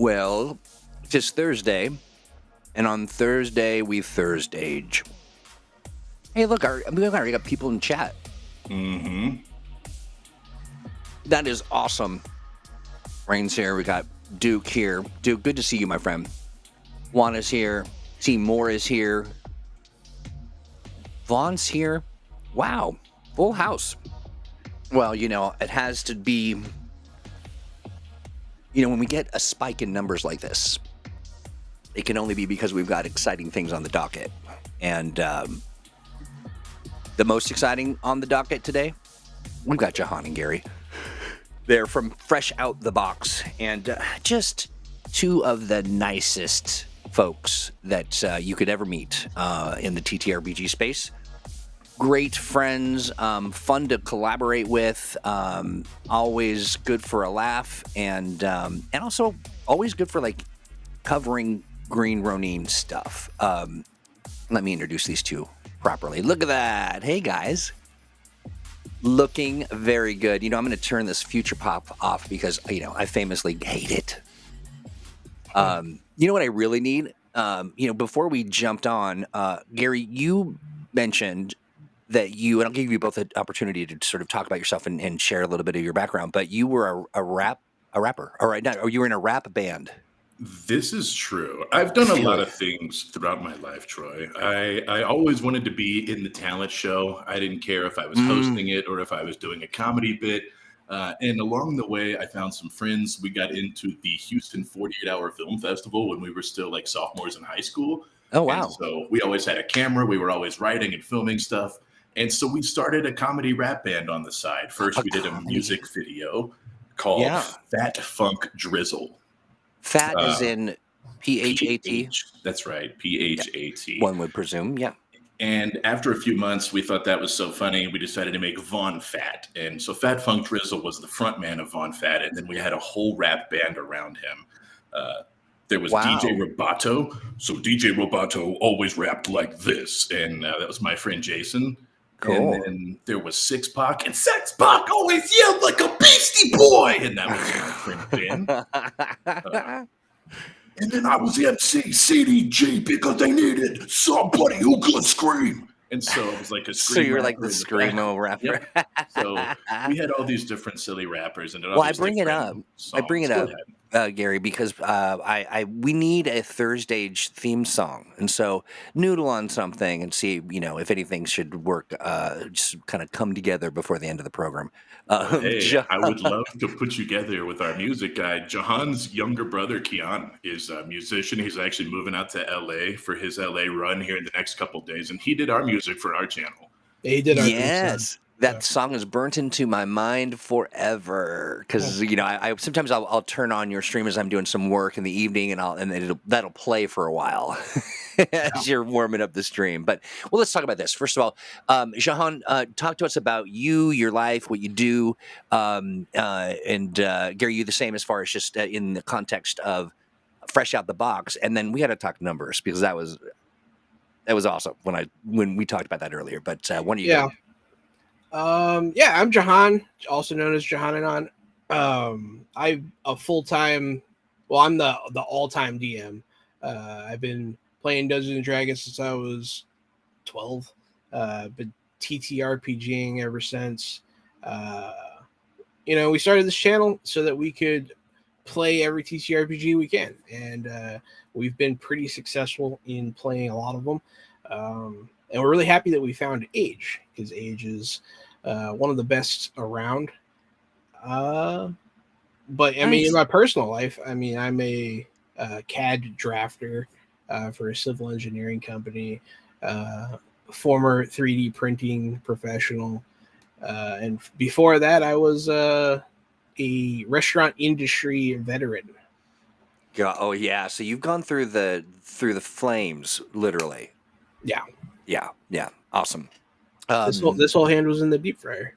Well, it's Thursday, and on Thursday we ThursdAGE. Hey, look, we already got people in chat. Mm-hmm. That is awesome. Rain's here. We got Duke here. Duke, good to see you, my friend. Juana's here. Seymour is here. Vaughn's here. Wow, full house. Well, it has to be. When we get a spike in numbers like this, it can only be because we've got exciting things on the docket. And the most exciting on the docket today, we've got Jahan and Gary. They're from fresh out the box, and just two of the nicest folks that you could ever meet in the TTRPG space. Great friends, fun to collaborate with, always good for a laugh, and also always good for covering Green Ronin stuff. Let me introduce these two properly. Look at that. Hey guys. Looking very good. I'm going to turn this future pop off because, I famously hate it. You know what I really need? Before we jumped on, Gary, you mentioned that and I'll give you both an opportunity to sort of talk about yourself and share a little bit of your background, but you were a rapper, or you were in a rap band. This is true. I've done a lot of things throughout my life, Troy. I always wanted to be in the talent show. I didn't care if I was hosting it or if I was doing a comedy bit. And along the way, I found some friends. We got into the Houston 48-Hour Film Festival when we were still like sophomores in high school. Oh, wow. And so we always had a camera. We were always writing and filming stuff. And so we started a comedy rap band on the side. First, we did a music video called Fat Funk Drizzle. Fat is in P-H-A-T? That's right, P-H-A-T. One would presume, yeah. And after a few months, we thought that was so funny, we decided to make Von Fat. And so Fat Funk Drizzle was the front man of Von Fat, and then we had a whole rap band around him. There was DJ Roboto. So DJ Roboto always rapped like this, and that was my friend Jason. Cool. And then there was Six Pac, and Six Pac always yelled like a beastie boy, and that was my friend Ben. And then I was MC CDG because they needed somebody who could scream. And so it was like a scream. So you were like the screamo rapper. Yep. So we had all these different silly rappers. And I bring it up. Gary, because we need a ThursdAGE theme song, and so noodle on something and see if anything should work. Just kind of come together before the end of the program. Hey, I would love to put you together with our music guy. Jahan's younger brother Kian is a musician. He's actually moving out to LA for his LA run here in the next couple of days, and he did our music for our channel. He did our music. That song is burnt into my mind forever because I sometimes I'll turn on your stream as I'm doing some work in the evening and that'll play for a while as you're warming up the stream. But let's talk about this. First of all, Jahan, talk to us about you, your life, what you do, and Gary, you the same as far as just in the context of fresh out the box, and then we got to talk numbers because that was awesome when we talked about that earlier. But one of you. Yeah. I'm Jahan, also known as Jahan. I'm a full-time, I'm the all-time DM. I've been playing Dungeons and Dragons since I was 12, but TTRPGing ever since. We started this channel so that we could play every TTRPG we can, and we've been pretty successful in playing a lot of them. And we're really happy that we found Age, because Age is one of the best around. But I mean, in my personal life, I'm a CAD drafter for a civil engineering company, former 3D printing professional. And before that, I was a restaurant industry veteran. Oh yeah, so you've gone through the flames, literally. Yeah. Awesome. This whole hand was in the deep fryer.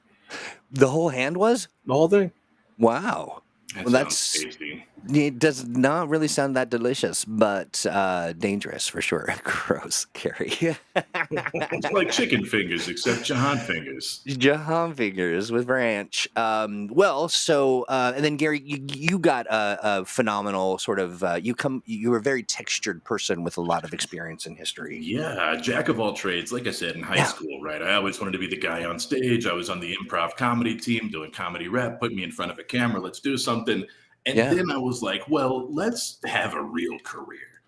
The whole hand was? The whole thing. Wow. That sounds tasty. It does not really sound that delicious, but dangerous for sure. Gross, Gary. It's like chicken fingers, except Jahan fingers. Jahan fingers with ranch. And then Gary, you got a phenomenal sort of. You were a very textured person with a lot of experience in history. Yeah, jack of all trades. Like I said, in high school, right? I always wanted to be the guy on stage. I was on the improv comedy team doing comedy rep. Put me in front of a camera. Let's do something. And then I was like, well, let's have a real career.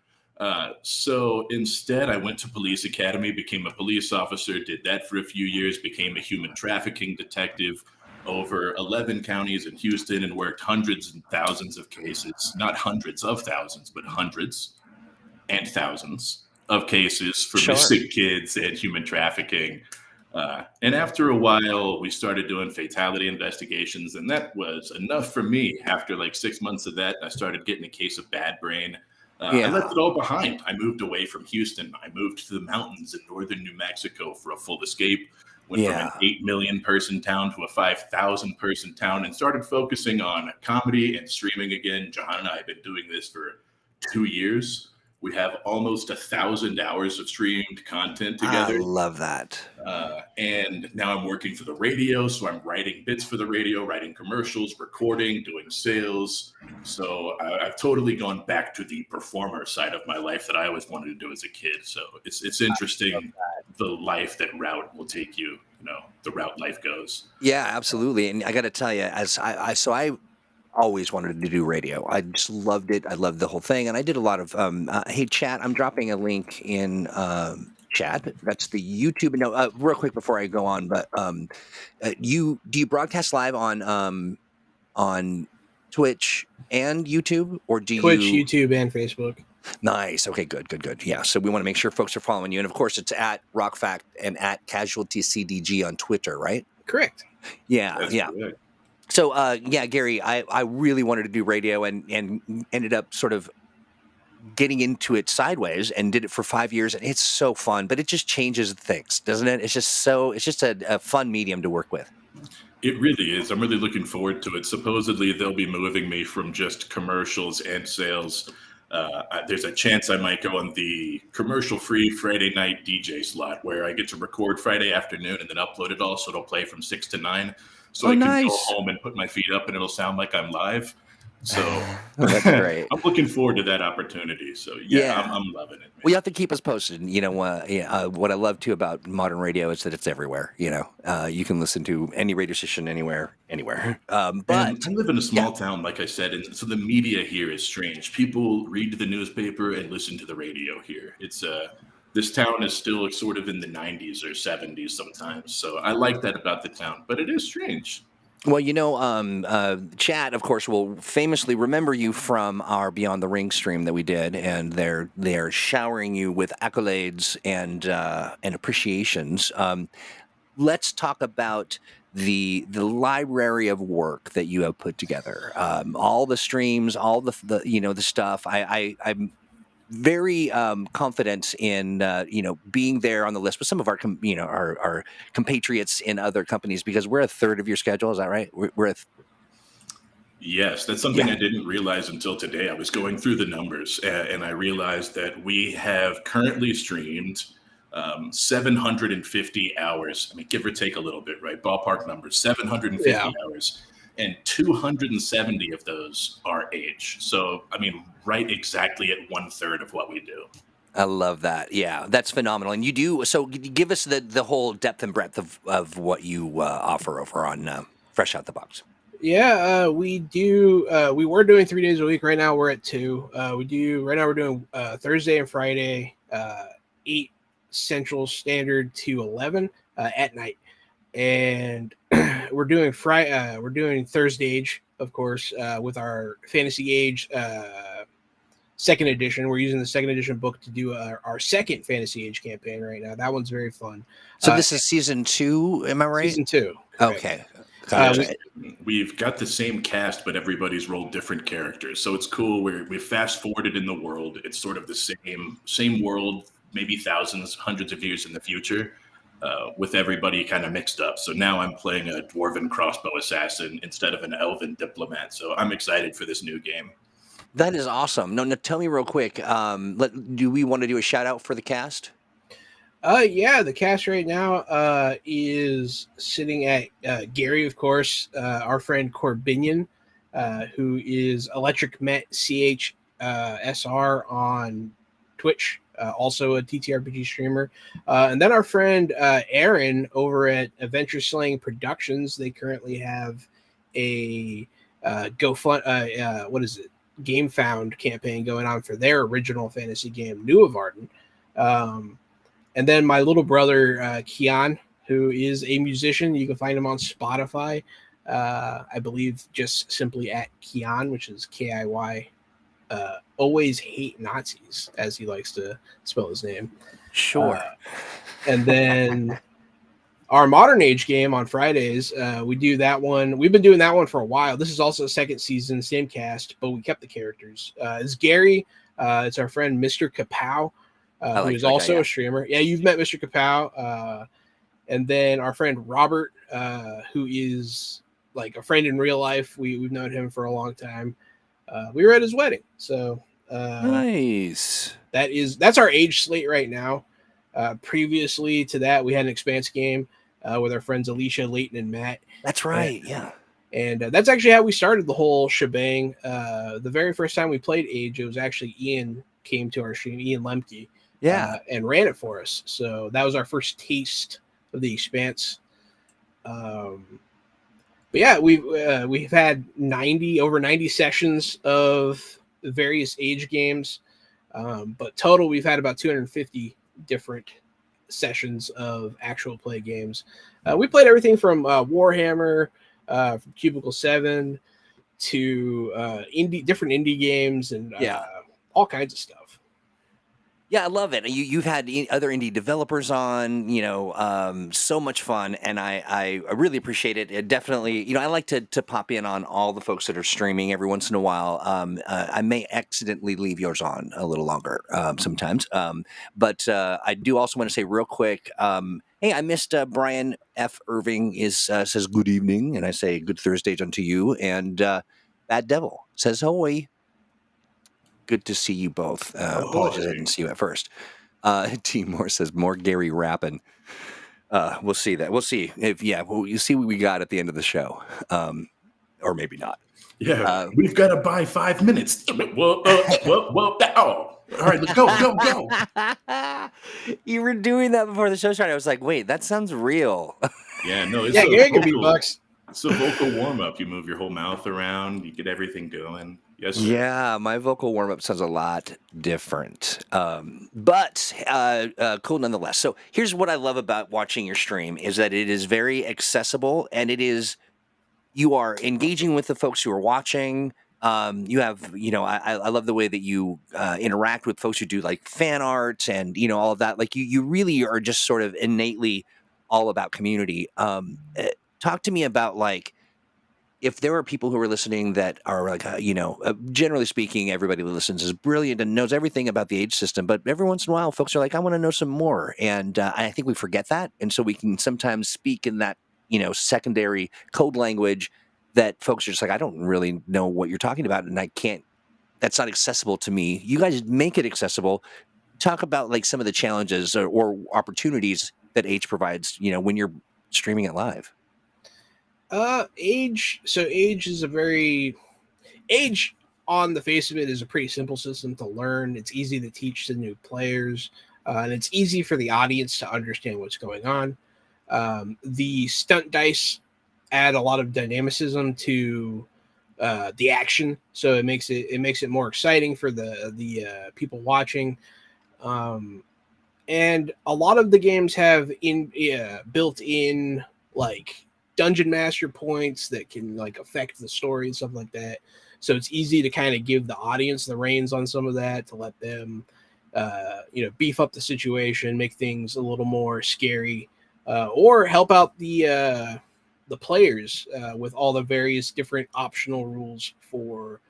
So instead, I went to police academy, became a police officer, did that for a few years, became a human trafficking detective over 11 counties in Houston, and worked hundreds and thousands of cases, not hundreds of thousands, but hundreds and thousands of cases for missing kids and human trafficking. And after a while, we started doing fatality investigations, and that was enough for me. After like 6 months of that, I started getting a case of bad brain. I left it all behind. I moved away from Houston. I moved to the mountains in northern New Mexico for a full escape. Went from an 8 million person town to a 5,000 person town, and started focusing on comedy and streaming again. Jahan and I have been doing this for 2 years. We have almost 1,000 hours of streamed content together. I love that. And now I'm working for the radio. So I'm writing bits for the radio, writing commercials, recording, doing sales. So I've totally gone back to the performer side of my life that I always wanted to do as a kid. So it's interesting the life that route will take you, the route life goes. Yeah, absolutely. And I got to tell you, I always wanted to do radio. I just loved it. I loved the whole thing. And I did a lot of, hey, chat, I'm dropping a link in chat. That's the YouTube. No, real quick before I go on, but do you broadcast live on Twitch and YouTube, or do Twitch, you... YouTube, and Facebook? Nice. Okay, good. Yeah, so we want to make sure folks are following you. And of course, it's at RockFact and at CasualtyCDG on Twitter, right? Correct. Yeah. Correct. So, Gary, I really wanted to do radio and ended up sort of getting into it sideways and did it for 5 years. And it's so fun, but it just changes things, doesn't it? It's just a fun medium to work with. It really is. I'm really looking forward to it. Supposedly, they'll be moving me from just commercials and sales. There's a chance I might go on the commercial-free Friday night DJ slot, where I get to record Friday afternoon and then upload it all, so it'll play from 6 to 9. So I can go home and put my feet up and it'll sound like I'm live. So that's great. I'm looking forward to that opportunity. So I'm loving it, man. Well, you have to keep us posted. What I love too about modern radio is that it's everywhere. You can listen to any radio station anywhere. But I live in a small town, like I said, and so the media here is strange. People read the newspaper and listen to the radio here. It's this town is still sort of in the 90s or 70s sometimes. So I like that about the town, but it is strange. Well, Chad, of course, will famously remember you from our Beyond the Ring stream that we did, and they're showering you with accolades and appreciations. Let's talk about the library of work that you have put together. All the streams, all the stuff. I'm very confident in being there on the list with some of our our compatriots in other companies, because we're a third of your schedule. Is that right? Yes, that's something I didn't realize until today. I was going through the numbers and I realized that we have currently streamed 750 hours. I mean, give or take a little bit, right? Ballpark numbers, 750 hours. And 270 of those are age. So, I mean, right exactly at 1/3 of what we do. I love that. Yeah, that's phenomenal. And you do, so give us the whole depth and breadth of what you offer over on Fresh Out the Box. Yeah, we do. We were doing 3 days a week. Right now we're at 2. Right now we're doing Thursday and Friday, 8 Central Standard to 11 at night. And we're doing ThursdAGE, of course, with our Fantasy Age second edition. We're using the second edition book to do our second Fantasy Age campaign right now. That one's very fun. So this is season 2, am I right? Season 2. Correct. Okay. We've got the same cast, but everybody's rolled different characters. So it's cool. We fast forwarded in the world. It's sort of the same world, maybe thousands, hundreds of years in the future. with everybody kind of mixed up. So now I'm playing a dwarven crossbow assassin instead of an elven diplomat. So I'm excited for this new game. That is awesome. No, tell me real quick. Do we want to do a shout out for the cast? Yeah, the cast right now is sitting at Gary, of course, our friend Corbinian, who is Electric Met SR on Twitch, also a TTRPG streamer. And then our friend Aaron over at Adventure Slaying Productions. They currently have a Game Found campaign going on for their original fantasy game, New of Arden. And then my little brother, Kian, who is a musician. You can find him on Spotify. I believe just simply at Kian, which is Kiy. Always hate Nazis, as he likes to spell his name. Sure. And then our Modern Age game on Fridays, we do that one. We've been doing that one for a while. This is also a second season, same cast, but we kept the characters. It's Gary. It's our friend, Mr. Kapow. Who is also a streamer. Yeah, you've met Mr. Kapow. And then our friend Robert, who is like a friend in real life. We've known him for a long time. We were at his wedding. So nice. That's our age slate right now. Previously to that, we had an Expanse game with our friends Alicia, Leighton, and Matt. That's right, yeah. And that's actually how we started the whole shebang. The very first time we played Age, it was actually Ian came to our stream, Ian Lemke. Yeah, and ran it for us. So that was our first taste of the Expanse. But yeah, we've had over 90 sessions of various Age games. But total, we've had about 250 different sessions of actual play games. We played everything from Warhammer, from Cubicle 7 to different indie games and all kinds of stuff. Yeah, I love it. You've had other indie developers on, so much fun, and I really appreciate it. It definitely, I like to pop in on all the folks that are streaming every once in a while. I may accidentally leave yours on a little longer sometimes, but I do also want to say real quick, hey, I missed Brian F. Irving says good evening, and I say good ThursdAGE unto you, and Bad Devil says hoy. Good to see you both. Apologies, I didn't see you at first. T. Moore says more Gary rapping. We'll see that. We'll see if you see what we got at the end of the show, or maybe not. Yeah, we've got to buy 5 minutes. Whoa, all right, let's go. You were doing that before the show started. I was like, wait, that sounds real. Yeah, no, it's Gary can be bucks. It's a vocal warm up. You move your whole mouth around. You get everything going. Yes, sir. Yeah, my vocal warm up sounds a lot different, but cool nonetheless. So here's what I love about watching your stream is that it is very accessible, and you are engaging with the folks who are watching. You have, I love the way that you interact with folks who do like fan art and all of that. Like you really are just sort of innately all about community. Talk to me about like, if there are people who are listening that are like, generally speaking, everybody who listens is brilliant and knows everything about the Age system. But every once in a while, folks are like, I want to know some more. And I think we forget that. And so we can sometimes speak in that, secondary code language that folks are just like, I don't really know what you're talking about. And that's not accessible to me. You guys make it accessible. Talk about like some of the challenges or opportunities that Age provides, when you're streaming it live. Age on the face of it is a pretty simple system to learn. It's easy to teach to new players, and it's easy for the audience to understand what's going on. The stunt dice add a lot of dynamicism to the action, so it makes it more exciting for the people watching. And a lot of the games have built-in like dungeon master points that can like affect the story and stuff like that. So it's easy to kind of give the audience the reins on some of that to let them, beef up the situation, make things a little more scary, or help out the players with all the various different optional rules for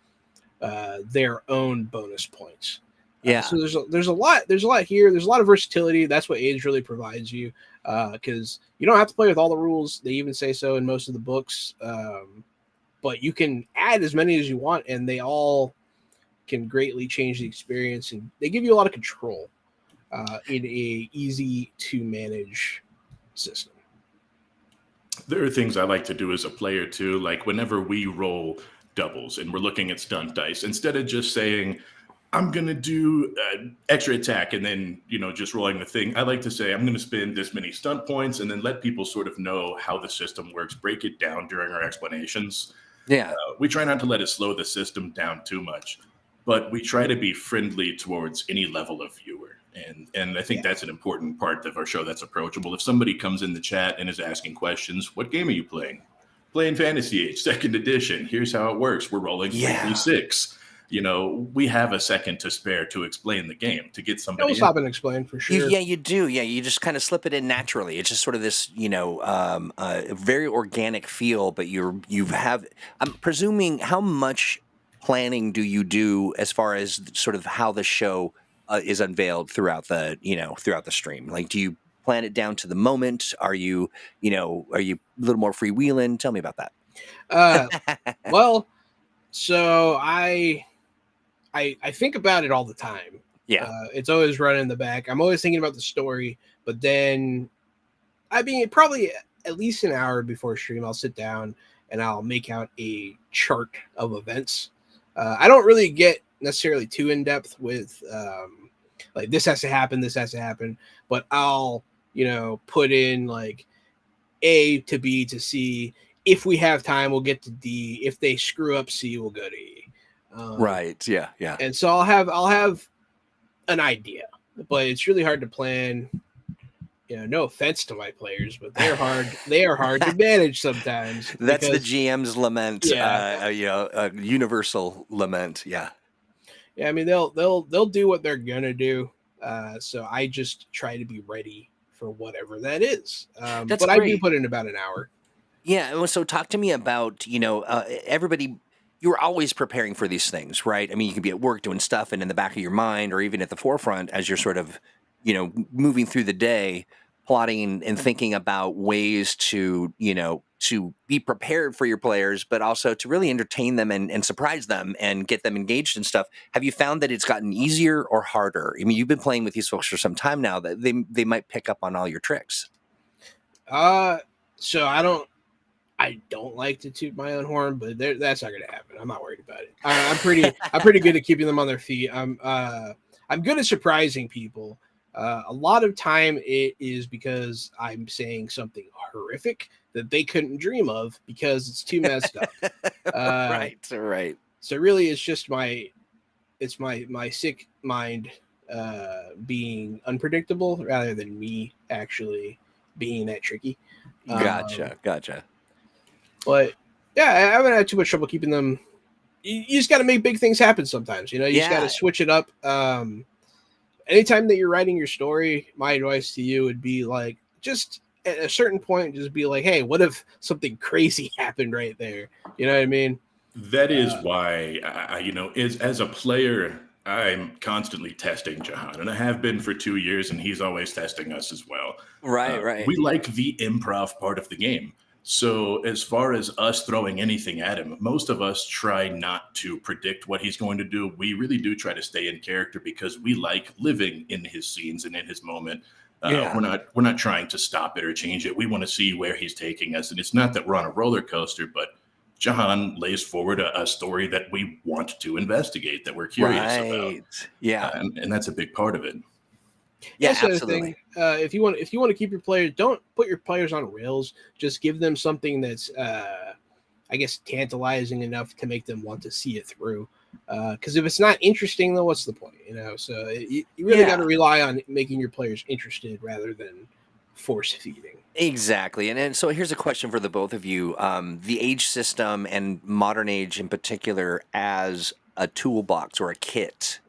their own bonus points. Yeah. So there's a lot here. There's a lot of versatility. That's what Age really provides you. because you don't have to play with all the rules. They even say so in most of the books, but you can add as many as you want, and they all can greatly change the experience, and they give you a lot of control in a easy to manage system. There are things I like to do as a player too, like whenever we roll doubles and we're looking at stunt dice, instead of just saying, I'm going to do extra attack and then, just rolling the thing, I like to say, I'm going to spend this many stunt points and then let people sort of know how the system works, break it down during our explanations. Yeah. We try not to let it slow the system down too much, but we try to be friendly towards any level of viewer. And I think that's an important part of our show that's approachable. If somebody comes in the chat and is asking questions, what game are you playing? Playing Fantasy Age, 2nd edition. Here's how it works. We're rolling 3d6. We have a second to spare to explain the game, to get somebody I'll stop and explain for sure. You do. Yeah, you just kind of slip it in naturally. It's just sort of this, very organic feel. But I'm presuming, how much planning do you do as far as sort of how the show is unveiled throughout the stream? Like, do you plan it down to the moment? Are you a little more freewheeling? Tell me about that. Well, so I think about it all the time. Yeah. It's always running in the back. I'm always thinking about the story, but then probably at least an hour before stream, I'll sit down and I'll make out a chart of events. I don't really get necessarily too in depth with like this has to happen, but I'll put in like A to B to C. If we have time, we'll get to D. If they screw up C, we'll go to E. Right. Yeah. And so I'll have an idea, but it's really hard to plan. No offense to my players, but they're hard. They are hard to manage sometimes. That's the GM's lament. Yeah. A universal lament. Yeah. Yeah. I mean, they'll do what they're gonna do. So I just try to be ready for whatever that is. That's but great. I do put in about an hour. Yeah. So talk to me about, everybody. You're always preparing for these things, right? I mean, you can be at work doing stuff and in the back of your mind, or even at the forefront as you're sort of, moving through the day, plotting and thinking about ways to be prepared for your players, but also to really entertain them and surprise them and get them engaged in stuff. Have you found that it's gotten easier or harder? I mean, you've been playing with these folks for some time now, that they might pick up on all your tricks. So I don't like to toot my own horn, but that's not going to happen. I'm not worried about it. I'm pretty good at keeping them on their feet. I'm good at surprising people. A lot of time it is because I'm saying something horrific that they couldn't dream of because it's too messed up. Right. So really, it's just my sick mind being unpredictable rather than me actually being that tricky. Gotcha. But yeah, I haven't had too much trouble keeping them. You just got to make big things happen sometimes. You just got to switch it up. Anytime that you're writing your story, my advice to you would be like, just at a certain point, just be like, hey, what if something crazy happened right there? You know what I mean? That is why, as a player, I'm constantly testing Jahan, and I have been for 2 years, and he's always testing us as well. Right. We like the improv part of the game. So as far as us throwing anything at him, most of us try not to predict what he's going to do. We really do try to stay in character because we like living in his scenes and in his moment. We're not trying to stop it or change it. We want to see where he's taking us. And it's not that we're on a roller coaster, but Jahan lays forward a story that we want to investigate, that we're curious about. Yeah. And that's a big part of it. Yeah, That's the absolutely. thing. If you want to keep your players, don't put your players on rails. Just give them something that's, I guess, tantalizing enough to make them want to see it through. Because if it's not interesting, then what's the point? So you really got to rely on making your players interested rather than force feeding. Exactly. And so here's a question for the both of you. The age system and modern age in particular as a toolbox or a kit.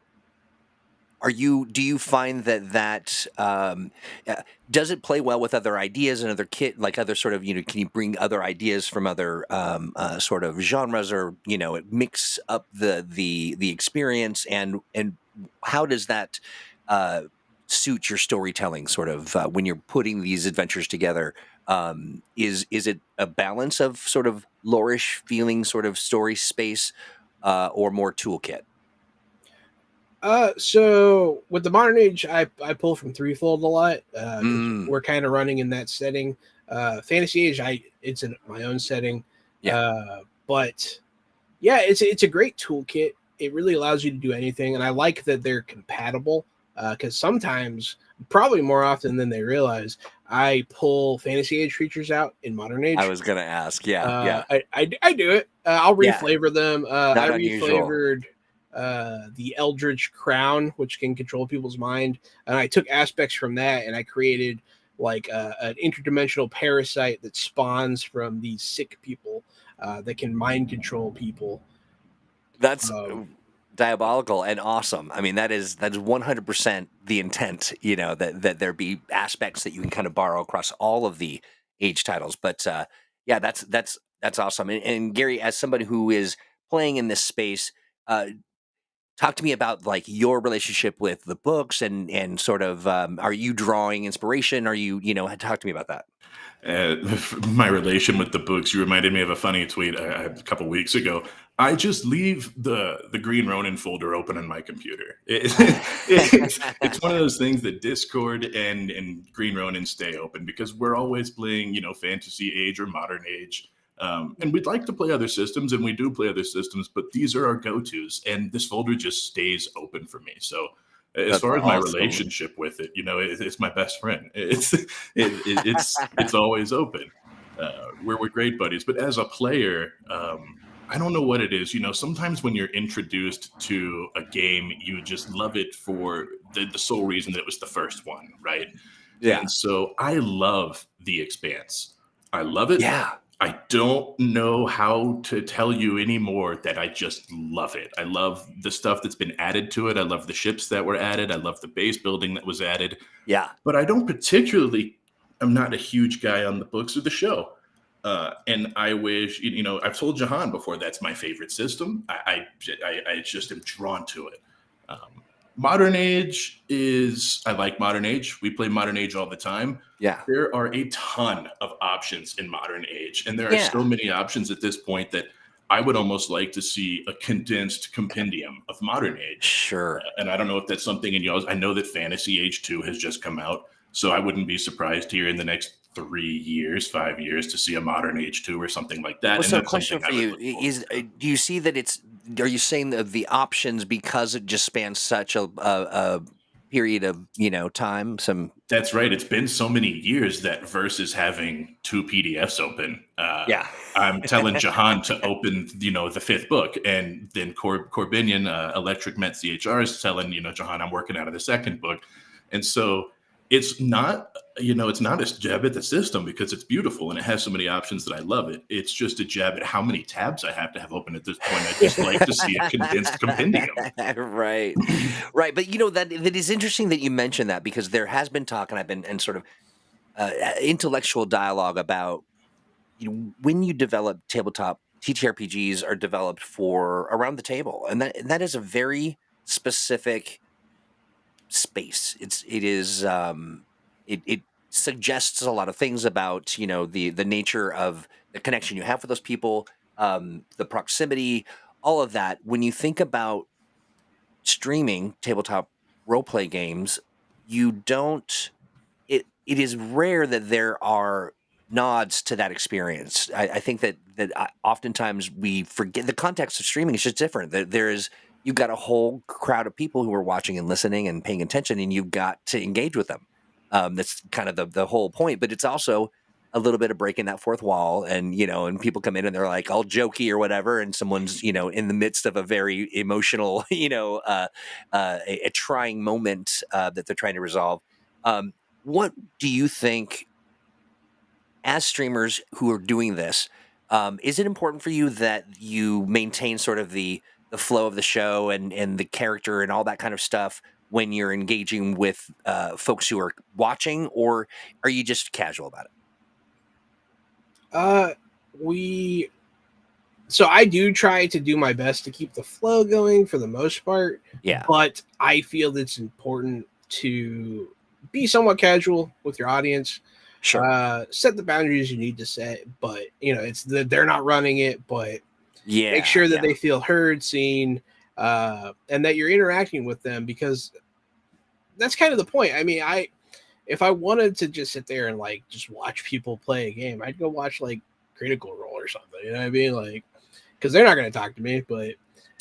Do you find that does it play well with other ideas and other kit, like other sort of, can you bring other ideas from other sort of genres, or, it mix up the experience, and how does that suit your storytelling sort of when you're putting these adventures together? Is it a balance of sort of lore-ish feeling sort of story space or more toolkit? So with the modern age, I pull from threefold a lot because Mm, we're kind of running in that setting. Fantasy age, it's in my own setting. yeah, But yeah, it's a great toolkit. It really allows you to do anything, and I like that they're compatible. Because sometimes, probably more often than they realize, I pull fantasy age creatures out in modern I age. was gonna ask. Yeah, yeah, I do it. I'll yeah. reflavor them. I Not unusual. reflavored the Eldritch Crown, which can control people's mind, and I took aspects from that and I created like an interdimensional parasite that spawns from these sick people that can mind control people. That's Um, diabolical and awesome. I mean, that's 100% the intent. You know that there be aspects that you can kind of borrow across all of the age titles. But yeah, that's awesome. And Gary, as somebody who is playing in this space, uh, talk to me about like your relationship with the books and sort of are you drawing inspiration? Are you talk to me about that? uh, my relation with the books, you reminded me of a funny tweet I had a couple weeks ago. I just leave the Green Ronin folder open on my computer. It's one of those things that Discord and Green Ronin stay open because we're always playing, fantasy age or modern age. And we'd like to play other systems, and we do play other systems, but these are our go-tos, and this folder just stays open for me. So as That's far as my awesome. relationship with it, it's my best friend. It's always open. We're great buddies, but as a player, I don't know what it is. Sometimes when you're introduced to a game, you just love it for the sole reason that it was the first one, right? Yeah, And so I love The Expanse. I love it. yeah, I don't know how to tell you anymore that I just love it. I love the stuff that's been added to it. I love the ships that were added. I love the base building that was added. yeah. But I don't particularly, I'm not a huge guy on the books or the show. And I wish, I've told Jahan before that's my favorite system. I just am drawn to it. Um, Modern Age I like Modern Age. We play Modern Age all the time. Yeah. There are a ton of options in Modern Age, and there are Yeah. so many options at this point that I would almost like to see a condensed compendium of Modern Age. Sure. And I don't know if that's something in y'all's. I know that Fantasy Age 2 has just come out, so I wouldn't be surprised here in the next 3 years, 5 years to see a Modern Age 2 or something like that. Well, And so that's question something for I would you look forward to. do you see that are you saying that the options because it just spans such a period of, time, some That's right. It's been so many years that versus having two PDFs open. yeah. I'm telling Jahan to open, the fifth book, and then Corbinian, Electric Met CHR, is telling Jahan I'm working out of the second book, and so it's not a jab at the system because it's beautiful and it has so many options that I love it. It's just a jab at how many tabs I have to have open at this point. I just like to see a condensed compendium. Right. Right. But that is interesting that you mentioned that because there has been talk and I've been and sort of intellectual dialogue about when you develop tabletop TTRPGs are developed for around the table, and that is a very specific space. It suggests a lot of things about the nature of the connection you have with those people, the proximity, all of that. When you think about streaming tabletop role play games, you don't it is rare that there are nods to that experience. I think that oftentimes we forget the context of streaming is just different. There is you've got a whole crowd of people who are watching and listening and paying attention, and you've got to engage with them. That's kind of the whole point. But it's also a little bit of breaking that fourth wall, and people come in and they're like all jokey or whatever, and someone's in the midst of a very emotional, a trying moment that they're trying to resolve. Um, what do you think, as streamers who are doing this, is it important for you that you maintain sort of the flow of the show and the character and all that kind of stuff when you're engaging with folks who are watching, or are you just casual about it? uh, we so I do try to do my best to keep the flow going for the most part, Yeah, but I feel it's important to be somewhat casual with your audience. Sure. Set the boundaries you need to set, but they're not running it, but make sure that they feel heard, seen, and that you're interacting with them, because that's kind of the point. I mean, if I wanted to just sit there and like just watch people play a game, I'd go watch like Critical Role or something. You know what I mean? Like, because they're not going to talk to me. But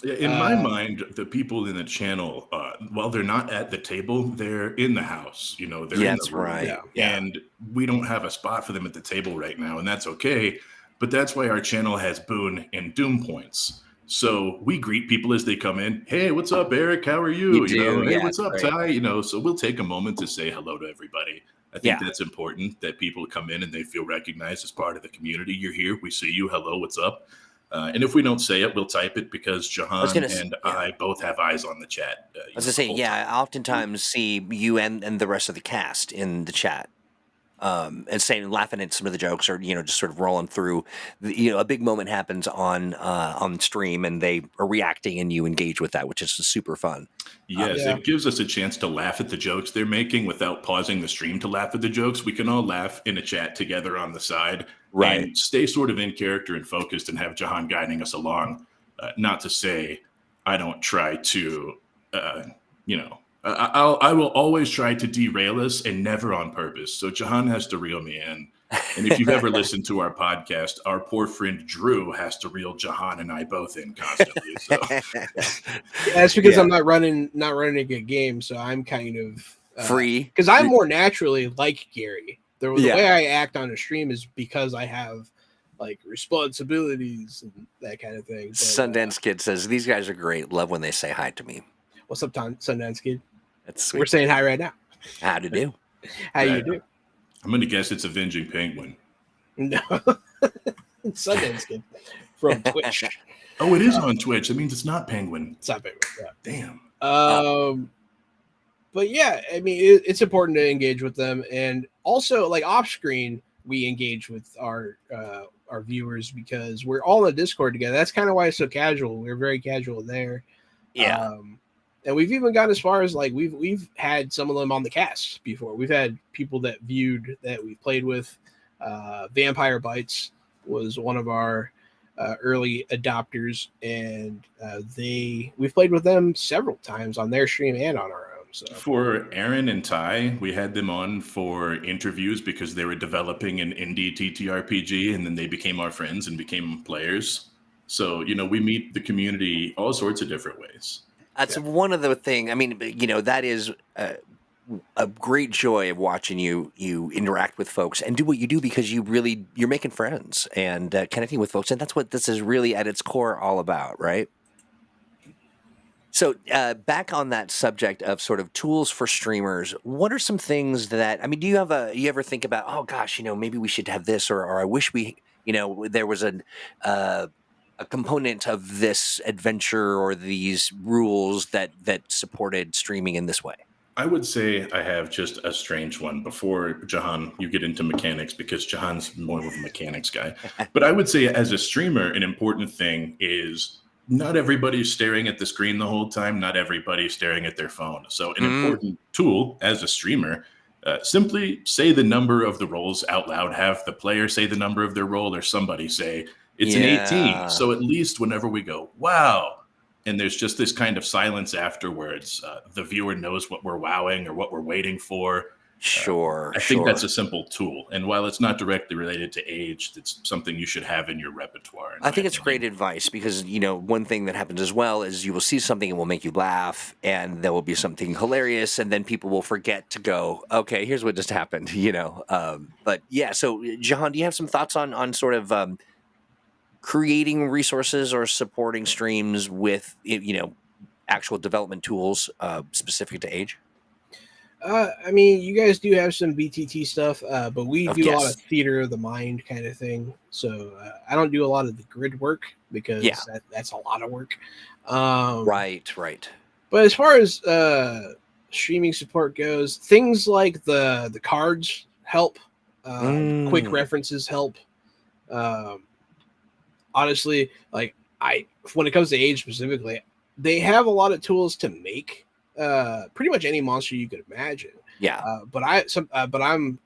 in my mind, the people in the channel, while they're not at the table, they're in the house. They're in That's the room. right. Yeah. And we don't have a spot for them at the table right now, and that's okay. But that's why our channel has Boon and Doom points. So we greet people as they come in. Hey, what's up, Eric? How are you? Hey, what's up, Ty? So we'll take a moment to say hello to everybody. I think that's important, that people come in and they feel recognized as part of the community. You're here. We see you. Hello, what's up? And if we don't say it, we'll type it, because Jahan and I both have eyes on the chat. I was going to say, I oftentimes see you and the rest of the cast in the chat. And laughing at some of the jokes, or just sort of rolling through. A big moment happens on stream, and they are reacting, and you engage with that, which is super fun. Yes, it gives us a chance to laugh at the jokes they're making without pausing the stream to laugh at the jokes. We can all laugh in a chat together on the side, and stay sort of in character and focused, and have Jahan guiding us along. Not to say I don't try to, I will always try to derail us, and never on purpose. So Jahan has to reel me in. And if you've ever listened to our podcast, our poor friend Drew has to reel Jahan and I both in constantly. So that's because I'm not running a good game, so I'm kind of free, because I'm more naturally like Gary. The way I act on a stream is because I have like responsibilities and that kind of thing. But, Sundance Kid says, these guys are great. Love when they say hi to me. What's up, Sundance Kid? That's sweet. We're saying hi right now. How to do? How you do? I'm going to guess it's Avenging Penguin. No. Sundance Kid from Twitch. Oh, it is on Twitch. That means it's not Penguin. It's not Penguin. Yeah. Damn. But yeah, I mean, it's important to engage with them, and also like off screen, we engage with our viewers, because we're all in a Discord together. That's kind of why it's so casual. We're very casual there. Yeah. And we've even gone as far as like we've had some of them on the cast before. We've had people that viewed that we played with. Vampire Bites was one of our early adopters, and we've played with them several times on their stream and on our own. So for Aaron and Ty, we had them on for interviews because they were developing an indie TTRPG, and then they became our friends and became players. So we meet the community all sorts of different ways. That's one of the things. I mean, that is a great joy of watching you interact with folks and do what you do, because you're making friends and connecting with folks, and that's what this is really at its core all about, right? So back on that subject of sort of tools for streamers, what are some things that, I mean, do you ever think about, oh gosh, maybe we should have this, or I wish we, there was a component of this adventure or these rules that supported streaming in this way? I would say I have just a strange one before, Jahan, you get into mechanics, because Jahan's more of a mechanics guy. But I would say as a streamer, an important thing is not everybody's staring at the screen the whole time. Not everybody's staring at their phone. So an important tool as a streamer, simply say the number of the rolls out loud. Have the player say the number of their roll, or somebody say it's an 18. So at least whenever we go, wow, and there's just this kind of silence afterwards, the viewer knows what we're wowing or what we're waiting for. Sure. I think that's a simple tool. And while it's not directly related to age, it's something you should have in your repertoire. I think it's great advice, because, one thing that happens as well is you will see something and will make you laugh, and there will be something hilarious, and then people will forget to go, okay, here's what just happened, But yeah, so Jahan, do you have some thoughts on sort of creating resources or supporting streams with, actual development tools specific to age? I mean, you guys do have some BTT stuff, but we do a lot of theater of the mind kind of thing. So I don't do a lot of the grid work, because that's a lot of work. Right. But as far as streaming support goes, things like the cards help. Quick references help. Honestly, like when it comes to age specifically, they have a lot of tools to make pretty much any monster you could imagine. Yeah. But I'm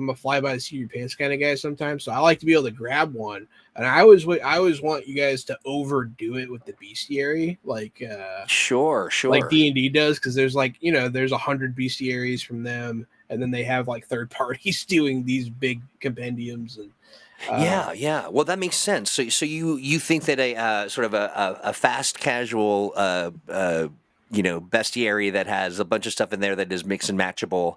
a fly by the seat of your pants kind of guy sometimes, so I like to be able to grab one. And I always want you guys to overdo it with the bestiary, Sure. like D&D does, because there's there's 100 bestiaries from them, and then they have like third parties doing these big compendiums and Yeah. Well, that makes sense. So you think that a sort of a fast casual bestiary that has a bunch of stuff in there that is mix and matchable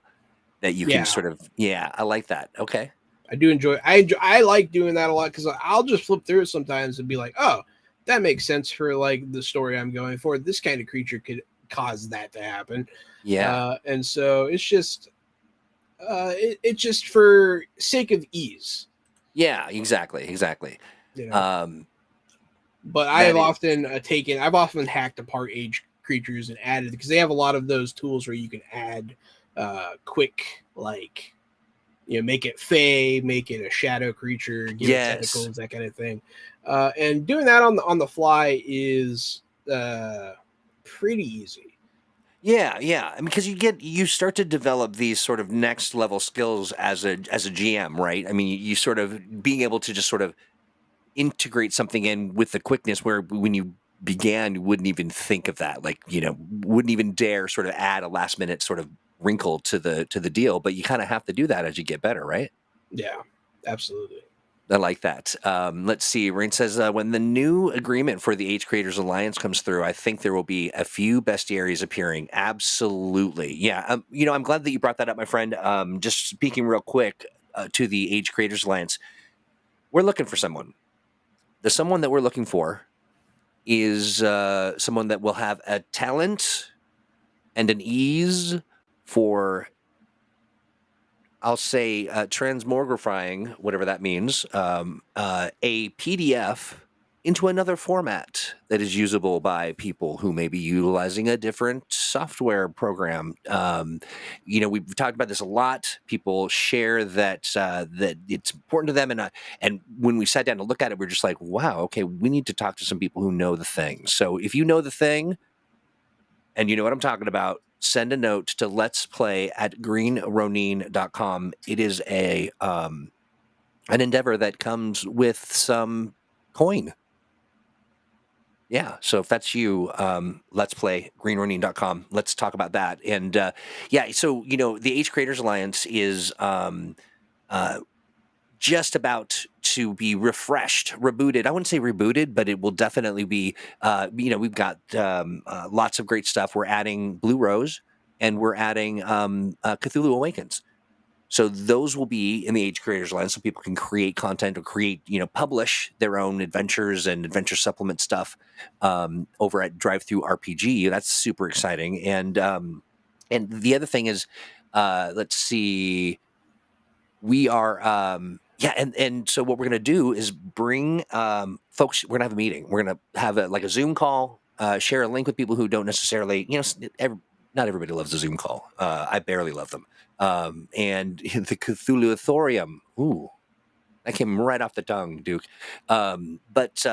that you can yeah. sort of I like that. Okay. I do enjoy. I like doing that a lot because I'll just flip through it sometimes and be like, oh, that makes sense for like the story I'm going for. This kind of creature could cause that to happen. Yeah. And so it's just it's just for sake of ease. Yeah. Exactly. You know. But That I've often hacked apart age creatures and added, because they have a lot of those tools where you can add quick, like, make it fey, make it a shadow creature, give it tentacles, that kind of thing. And doing that on the fly is pretty easy. Yeah. I mean, because you start to develop these sort of next level skills as a GM, right? I mean, you sort of being able to just sort of integrate something in with the quickness where when you began, you wouldn't even think of that, like, wouldn't even dare sort of add a last minute sort of wrinkle to the deal, but you kind of have to do that as you get better, right? Yeah, absolutely. I like that. Let's see. Rain says, when the new agreement for the Age Creators Alliance comes through, I think there will be a few bestiaries appearing. Absolutely. Yeah. I'm glad that you brought that up, my friend. Just speaking real quick to the Age Creators Alliance, we're looking for someone. The someone that we're looking for is someone that will have a talent and an ease for, I'll say, transmogrifying, whatever that means, a PDF into another format that is usable by people who may be utilizing a different software program. We've talked about this a lot. People share that that it's important to them, and when we sat down to look at it, we're just like, wow, okay, we need to talk to some people who know the thing. So if you know the thing, and you know what I'm talking about, send a note to let's play at greenronin.com. It is an endeavor that comes with some coin. Yeah, so if that's you, let's play greenronin.com. Let's talk about that. And so the Age Creators Alliance is just about to be refreshed, rebooted. I wouldn't say rebooted, but it will definitely be. We've got lots of great stuff. We're adding Blue Rose, and we're adding Cthulhu Awakens. So those will be in the Age Creators Alliance, so people can create content or publish their own adventures and adventure supplement stuff over at TTRPG. That's super exciting. And the other thing is, let's see, we are. And so what we're going to do is bring folks. We're going to have a meeting. We're going to have a Zoom call, share a link with people who don't necessarily, not everybody loves a Zoom call. I barely love them. And the Cthulhu Thorium. Ooh, that came right off the tongue, Duke. But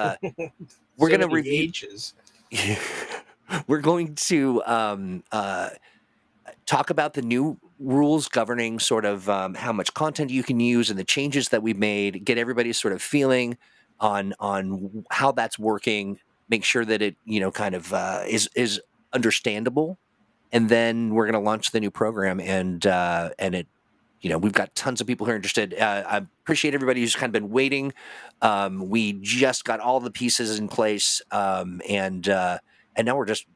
we're going to review. H's. We're going to talk about the new rules governing sort of how much content you can use and the changes that we've made, get everybody's sort of feeling on how that's working, make sure that it, kind of is understandable. And then we're going to launch the new program and it, we've got tons of people who are interested. I appreciate everybody who's kind of been waiting. We just got all the pieces in place and now we're just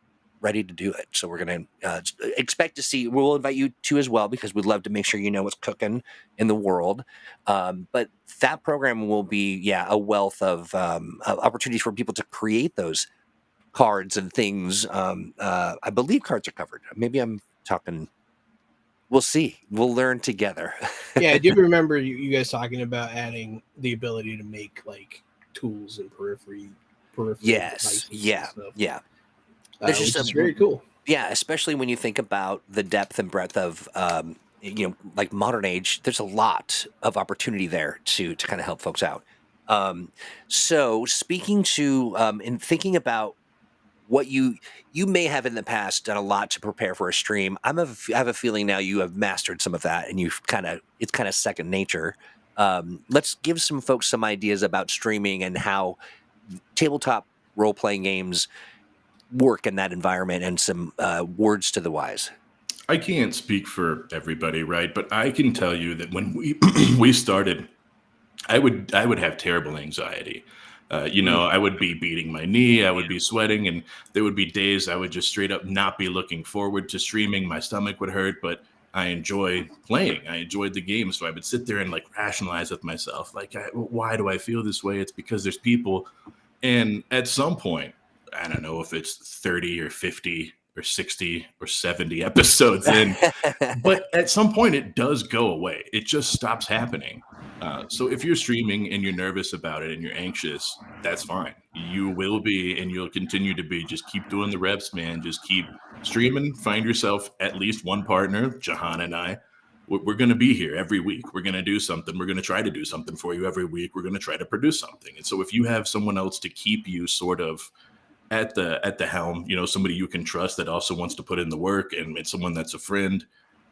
ready to do it. So we're going to expect to see, we'll invite you to as well, because we'd love to make sure you know what's cooking in the world. But that program will be, a wealth of opportunities for people to create those cards and things. I believe cards are covered. Maybe I'm talking, we'll see. We'll learn together. Yeah, I do remember you guys talking about adding the ability to make like tools and peripheral yes. Yeah. Which is very cool. Yeah, especially when you think about the depth and breadth of, like modern age. There's a lot of opportunity there to kind of help folks out. So speaking to in thinking about what you may have in the past done a lot to prepare for a stream. I have a feeling now you have mastered some of that, and it's kind of second nature. Let's give some folks some ideas about streaming and how tabletop role-playing games work in that environment, and some words to the wise. I can't speak for everybody, right? But I can tell you that when we we started, I would have terrible anxiety. I would be beating my knee, I would be sweating, and there would be days I would just straight up not be looking forward to streaming. My stomach would hurt, but I enjoy playing. I enjoyed the game, so I would sit there and like rationalize with myself, like, why do I feel this way? It's because there's people, and at some point, I don't know if it's 30 or 50 or 60 or 70 episodes in, but at some point it does go away. It just stops happening. So if you're streaming and you're nervous about it and you're anxious, that's fine. You will be, and you'll continue to be. Just keep doing the reps, man. Just keep streaming. Find yourself at least one partner. Jahan and I, we're going to be here every week. We're going to do something. We're going to try to do something for you every week. We're going to try to produce something. And so if you have someone else to keep you sort of at the helm, somebody you can trust that also wants to put in the work, and it's someone that's a friend,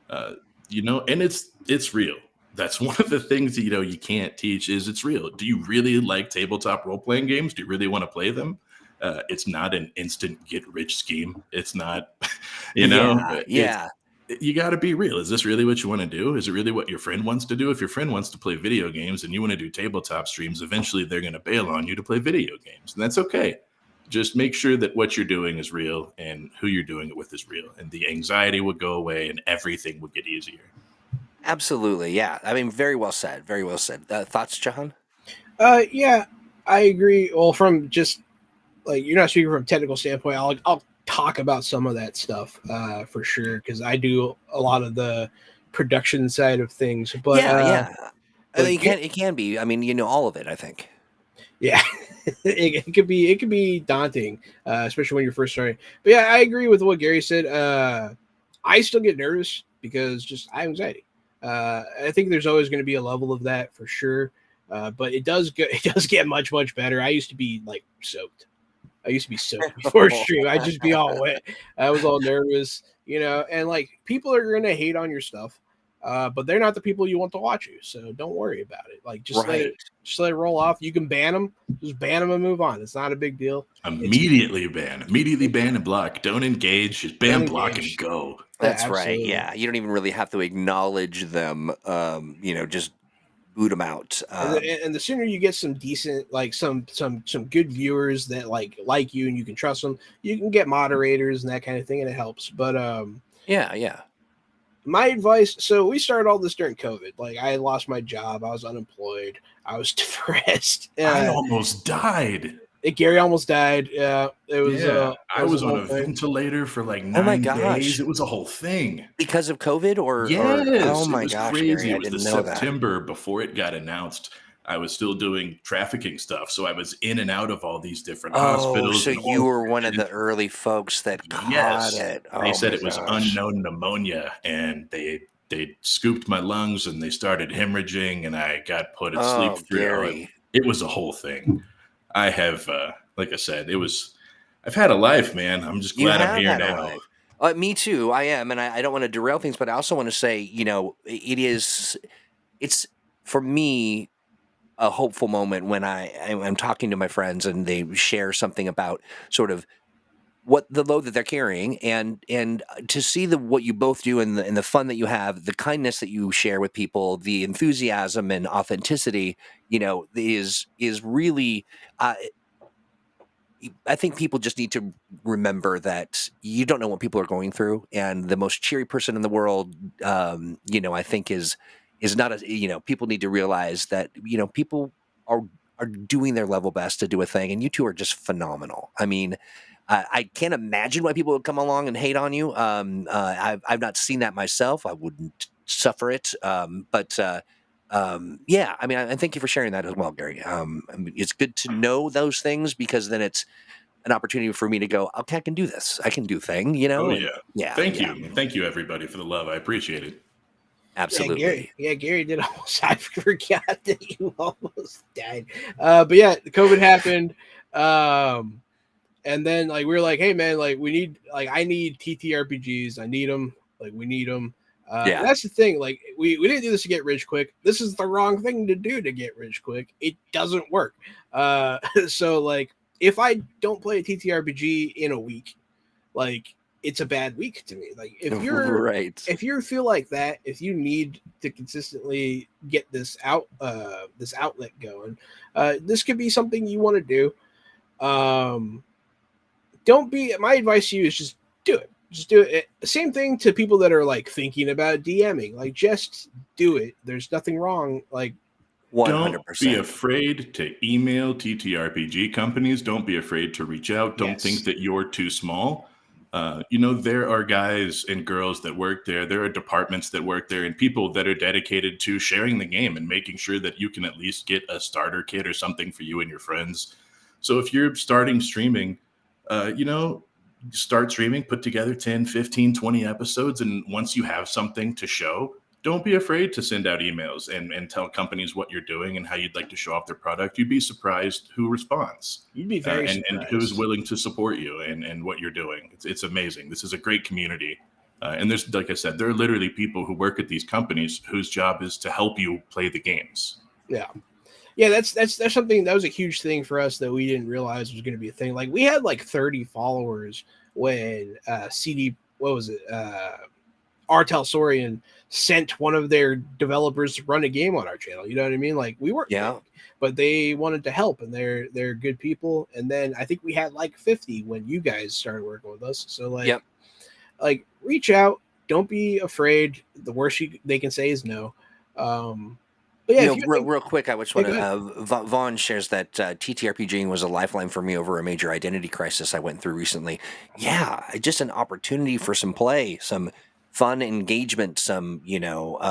and it's real. That's one of the things that, you can't teach is it's real. Do you really like tabletop role-playing games? Do you really want to play them? It's not an instant get-rich scheme. It's not, Yeah. You got to be real. Is this really what you want to do? Is it really what your friend wants to do? If your friend wants to play video games and you want to do tabletop streams, eventually they're going to bail on you to play video games. And that's okay. Just make sure that what you're doing is real and who you're doing it with is real. And the anxiety would go away and everything would get easier. Absolutely, yeah. I mean, very well said. Very well said. Thoughts, Jahan? Yeah, I agree. Well, from just like you're not speaking from a technical standpoint, I'll talk about some of that stuff for sure, because I do a lot of the production side of things. But yeah. I mean, it can be. I mean, all of it, I think. Yeah, it could be daunting, especially when you're first starting. But yeah, I agree with what Gary said. I still get nervous because I have anxiety. I think there's always going to be a level of that for sure. But it does get much, much better. I used to be like soaked. I used to be soaked before stream. I'd just be all wet. I was all nervous, and like people are going to hate on your stuff. But they're not the people you want to watch you. So don't worry about it. Like just let it roll off. You can ban them, just ban them and move on. It's not a big deal. Immediately ban and block. Don't engage. Just ban, block, and go. That's right. Yeah. You don't even really have to acknowledge them. Just boot them out. And the sooner you get some decent, like some good viewers that like you and you can trust them, you can get moderators and that kind of thing, and it helps. But yeah. My advice, so we started all this during COVID. Like I lost my job, I was unemployed, I was depressed. I almost died. Gary almost died. Yeah, it was. I was on a ventilator for like 9 days. It was a whole thing because of COVID, or yes. Oh my gosh, crazy. Gary, it was the September before it got announced. I was still doing trafficking stuff, so I was in and out of all these different hospitals. So you were one of the early folks that caught it. They said it was unknown pneumonia, and they scooped my lungs, and they started hemorrhaging, and I got put in sleep through. It was a whole thing. I have, like I said, I've had a life, man. I'm just glad I'm here now. Me too. I am. And I don't want to derail things, but I also want to say, it's for me a hopeful moment when I'm talking to my friends and they share something about sort of what the load that they're carrying, and to see what you both do and the fun that you have, the kindness that you share with people, the enthusiasm and authenticity, is really. I think people just need to remember that you don't know what people are going through, and the most cheery person in the world, I think is not people need to realize that people are doing their level best to do a thing, and you two are just phenomenal. I mean, I can't imagine why people would come along and hate on you. I've not seen that myself. I wouldn't suffer it. But yeah, I mean, I thank you for sharing that as well, Gary. It's good to know those things, because then it's an opportunity for me to go, okay, I can do this. I can do thing, Oh, yeah. Thank you. Thank you, everybody, for the love. I appreciate it. Absolutely. Gary did almost. I forgot that you almost died. But yeah, COVID happened. And then like we were like, hey man, like I need TTRPGs. I need them. Like we need them. Yeah. That's the thing. Like we didn't do this to get rich quick. This is the wrong thing to do to get rich quick. It doesn't work. So like if I don't play a TTRPG in a week, like it's a bad week to me. Like if you're right. if you feel like that, if you need to consistently get this outlet going, this could be something you want to do. Don't be, my advice to you is just do it. Just do it. Same thing to people that are like thinking about DMing. Like just do it. There's nothing wrong. Like 100%. Don't be afraid to email TTRPG companies. Don't be afraid to reach out. Don't think that you're too small. There are guys and girls that work there. There are departments that work there and people that are dedicated to sharing the game and making sure that you can at least get a starter kit or something for you and your friends. So if you're starting streaming, start streaming, put together 10, 15, 20 episodes. And once you have something to show, don't be afraid to send out emails and tell companies what you're doing and how you'd like to show off their product. You'd be surprised who responds. You'd be very and surprised. who's willing to support you and what you're doing. It's amazing. This is a great community. And there's, like I said, there are literally people who work at these companies whose job is to help you play the games. Yeah. That's something that was a huge thing for us that we didn't realize was going to be a thing. Like we had like 30 followers when Artel Sorian sent one of their developers to run a game on our channel. You know what I mean? Like we weren't big, but they wanted to help and they're good people. And then I think we had like 50 when you guys started working with us. So like reach out. Don't be afraid. The worst they can say is no. But yeah, real quick, I just want to. Vaughn shares that TTRPGing was a lifeline for me over a major identity crisis I went through recently. Yeah, just an opportunity for some play, some fun engagement, some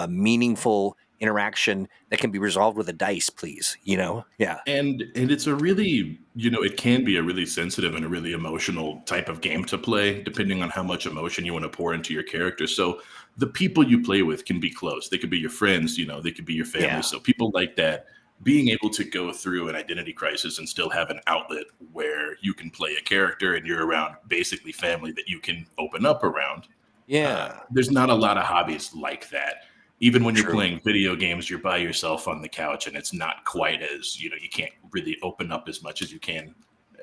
meaningful interaction that can be resolved with a dice, please. Yeah. And it's a really, it can be a really sensitive and a really emotional type of game to play, depending on how much emotion you want to pour into your character. So the people you play with can be close. They could be your friends, they could be your family. Yeah. So people like that, being able to go through an identity crisis and still have an outlet where you can play a character and you're around basically family that you can open up around. Yeah. There's not a lot of hobbies like that. Even when you're playing video games, you're by yourself on the couch and it's not quite as, you can't really open up as much as you can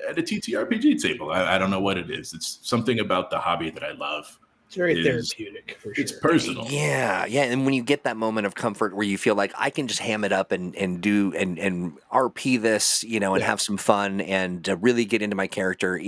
at a TTRPG table. I don't know what it is. It's something about the hobby that I love. It's very therapeutic for sure. It's personal. Yeah. And when you get that moment of comfort where you feel like I can just ham it up and do and RP this, and have some fun and really get into my character,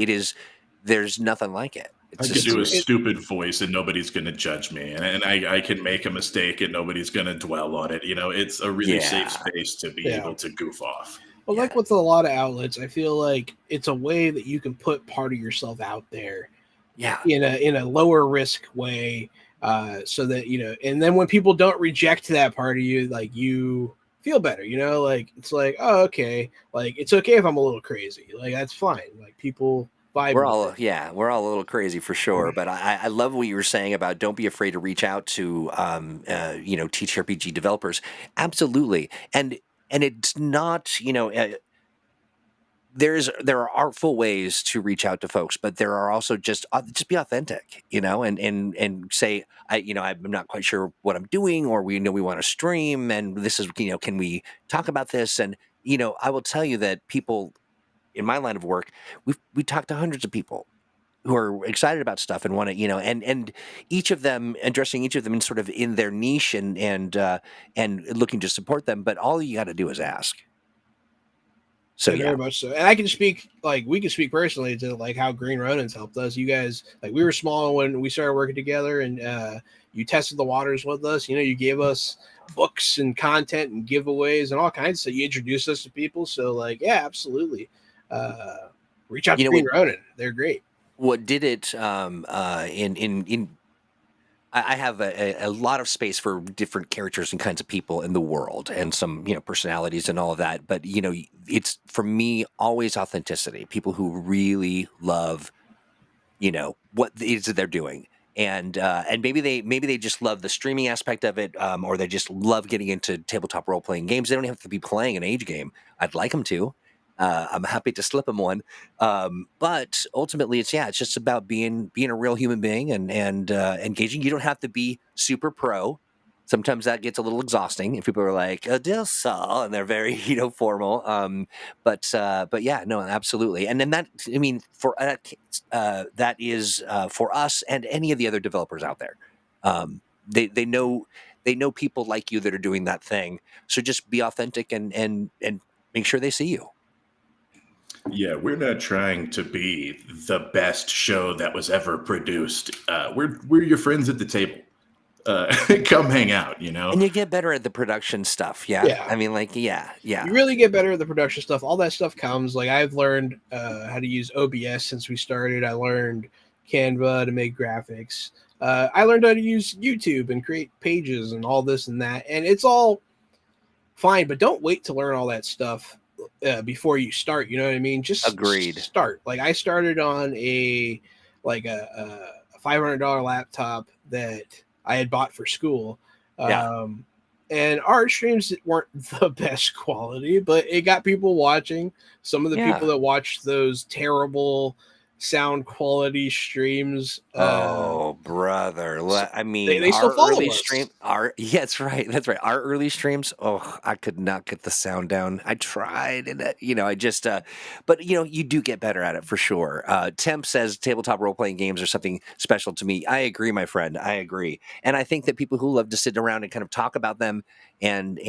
there's nothing like it. I could do a stupid voice and nobody's going to judge me. And I can make a mistake and nobody's going to dwell on it. It's a really safe space to be able to goof off. Well, like with a lot of outlets, I feel like it's a way that you can put part of yourself out there. Yeah. In a lower risk way. So that, and then when people don't reject that part of you, like you feel better, like it's like, oh, okay. Like it's okay if I'm a little crazy. Like that's fine. Like people vibe. We're all a little crazy for sure. But I love what you were saying about don't be afraid to reach out to TTRPG developers. Absolutely. And it's not, there are artful ways to reach out to folks, but there are also just be authentic, and say, I'm not quite sure what I'm doing, or we want to stream, and this is, can we talk about this? And, I will tell you that people in my line of work, we talked to hundreds of people who are excited about stuff and want to, and each of them addressing each of them in sort of in their niche and looking to support them. But all you got to do is ask. So very much so. And I can speak, like we can speak personally to like how Green Ronins helped us. You guys, like we were small when we started working together, and you tested the waters with us. You gave us books and content and giveaways and all kinds. So you introduced us to people. So like, yeah, absolutely. Reach out to Green Ronin. They're great. What did it I have a lot of space for different characters and kinds of people in the world, and some personalities and all of that. But it's for me always authenticity. People who really love what it is that they're doing, and maybe they just love the streaming aspect of it, or they just love getting into tabletop role playing games. They don't have to be playing an age game. I'd like them to. I'm happy to slip them one. But ultimately, it's just about being a real human being and engaging. You don't have to be super pro. Sometimes that gets a little exhausting if people are like, "Oh, dear sir," and they're very formal. But yeah, no, absolutely. And then that, I mean, for that is for us and any of the other developers out there. They know people like you that are doing that thing. So just be authentic and make sure they see you. Yeah, we're not trying to be the best show that was ever produced. We're your friends at the table. Come hang out, you know. And you get better at the production stuff. Yeah. Yeah. I mean, like, yeah. You really get better at the production stuff. All that stuff comes. Like I've learned how to use OBS since we started. I learned Canva to make graphics. I learned how to use YouTube and create pages and all this and that. And it's all fine, but don't wait to learn all that stuff before you start. You know what I mean? Just Agreed. Start. Like I started on a $500 laptop that I had bought for school. And our streams weren't the best quality, but it got people watching. Some of the people that watched those terrible sound quality streams. Oh, brother. I mean, they still follow early us. stream, that's right. That's right. Our early streams, I could not get the sound down. I tried, and I just, but you do get better at it for sure. Temp says tabletop role playing games are something special to me. I agree, my friend. I agree, and I think that people who love to sit around and kind of talk about them and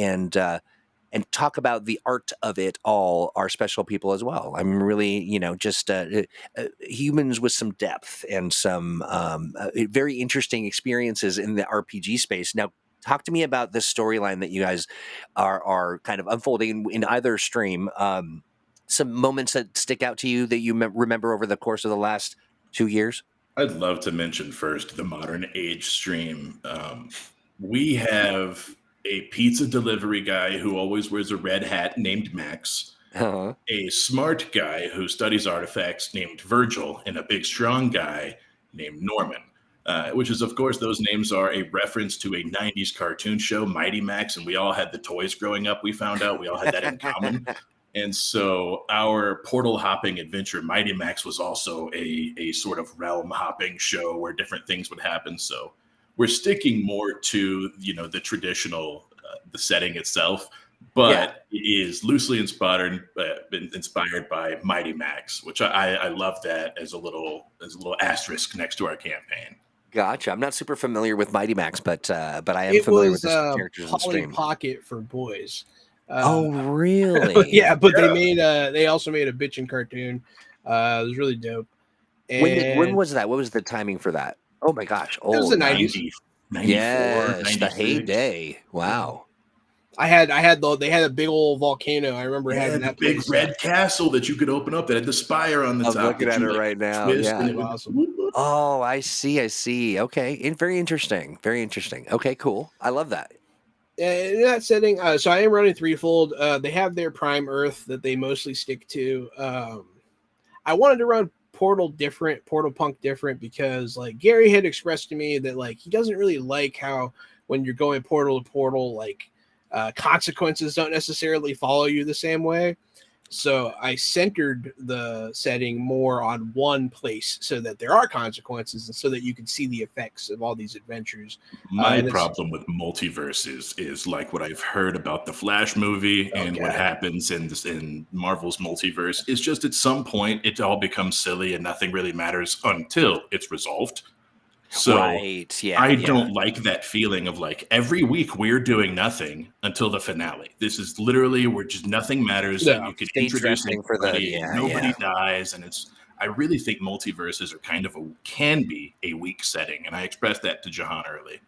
talk about the art of it all are special people as well. I'm really, just humans with some depth and some very interesting experiences in the RPG space. Now, talk to me about this storyline that you guys are kind of unfolding in either stream. Some moments that stick out to you that you remember over the course of the last 2 years? I'd love to mention first the Modern Age stream. We have a pizza delivery guy who always wears a red hat named Max, a smart guy who studies artifacts named Virgil, and a big strong guy named Norman, which is, of course, those names are a reference to a 90s cartoon show, Mighty Max, and we all had the toys growing up. We found out we all had that in common. And so our portal hopping adventure, Mighty Max, was also a sort of realm hopping show where different things would happen. So we're sticking more to the traditional the setting itself, but it is loosely inspired by Mighty Max, which I love that as a little asterisk next to our campaign. Gotcha. I'm not super familiar with Mighty Max, but I am familiar with the characters in the Polly stream. Pocket for boys. Oh, really? Yeah, but they also made a bitchin' cartoon. It was really dope. And when was that? What was the timing for that? Oh my gosh! It was the 90s. 94, yes, 96. the heyday. Wow. They had a big old volcano. I remember having that big place. red castle that you could open up that had the spire on the top. I'm looking at it right now. Yeah. It was awesome. Oh, I see. Okay. Very interesting. Okay, cool. I love that. In that setting, so I am running threefold. They have their prime Earth that they mostly stick to. I wanted to run Portal Punk different because like Gary had expressed to me that like he doesn't really like how when you're going portal to portal, like consequences don't necessarily follow you the same way. So I centered the setting more on one place so that there are consequences and so that you can see the effects of all these adventures. My problem with multiverses is like what I've heard about the Flash movie and what happens in Marvel's multiverse is just at some point it all becomes silly and nothing really matters until it's resolved. So I don't like that feeling of like every week we're doing nothing until the finale. This is literally where just nothing matters. Yeah. You can introduce anybody, nobody dies, and I really think multiverses are kind of can be a weak setting, and I expressed that to Jahan early,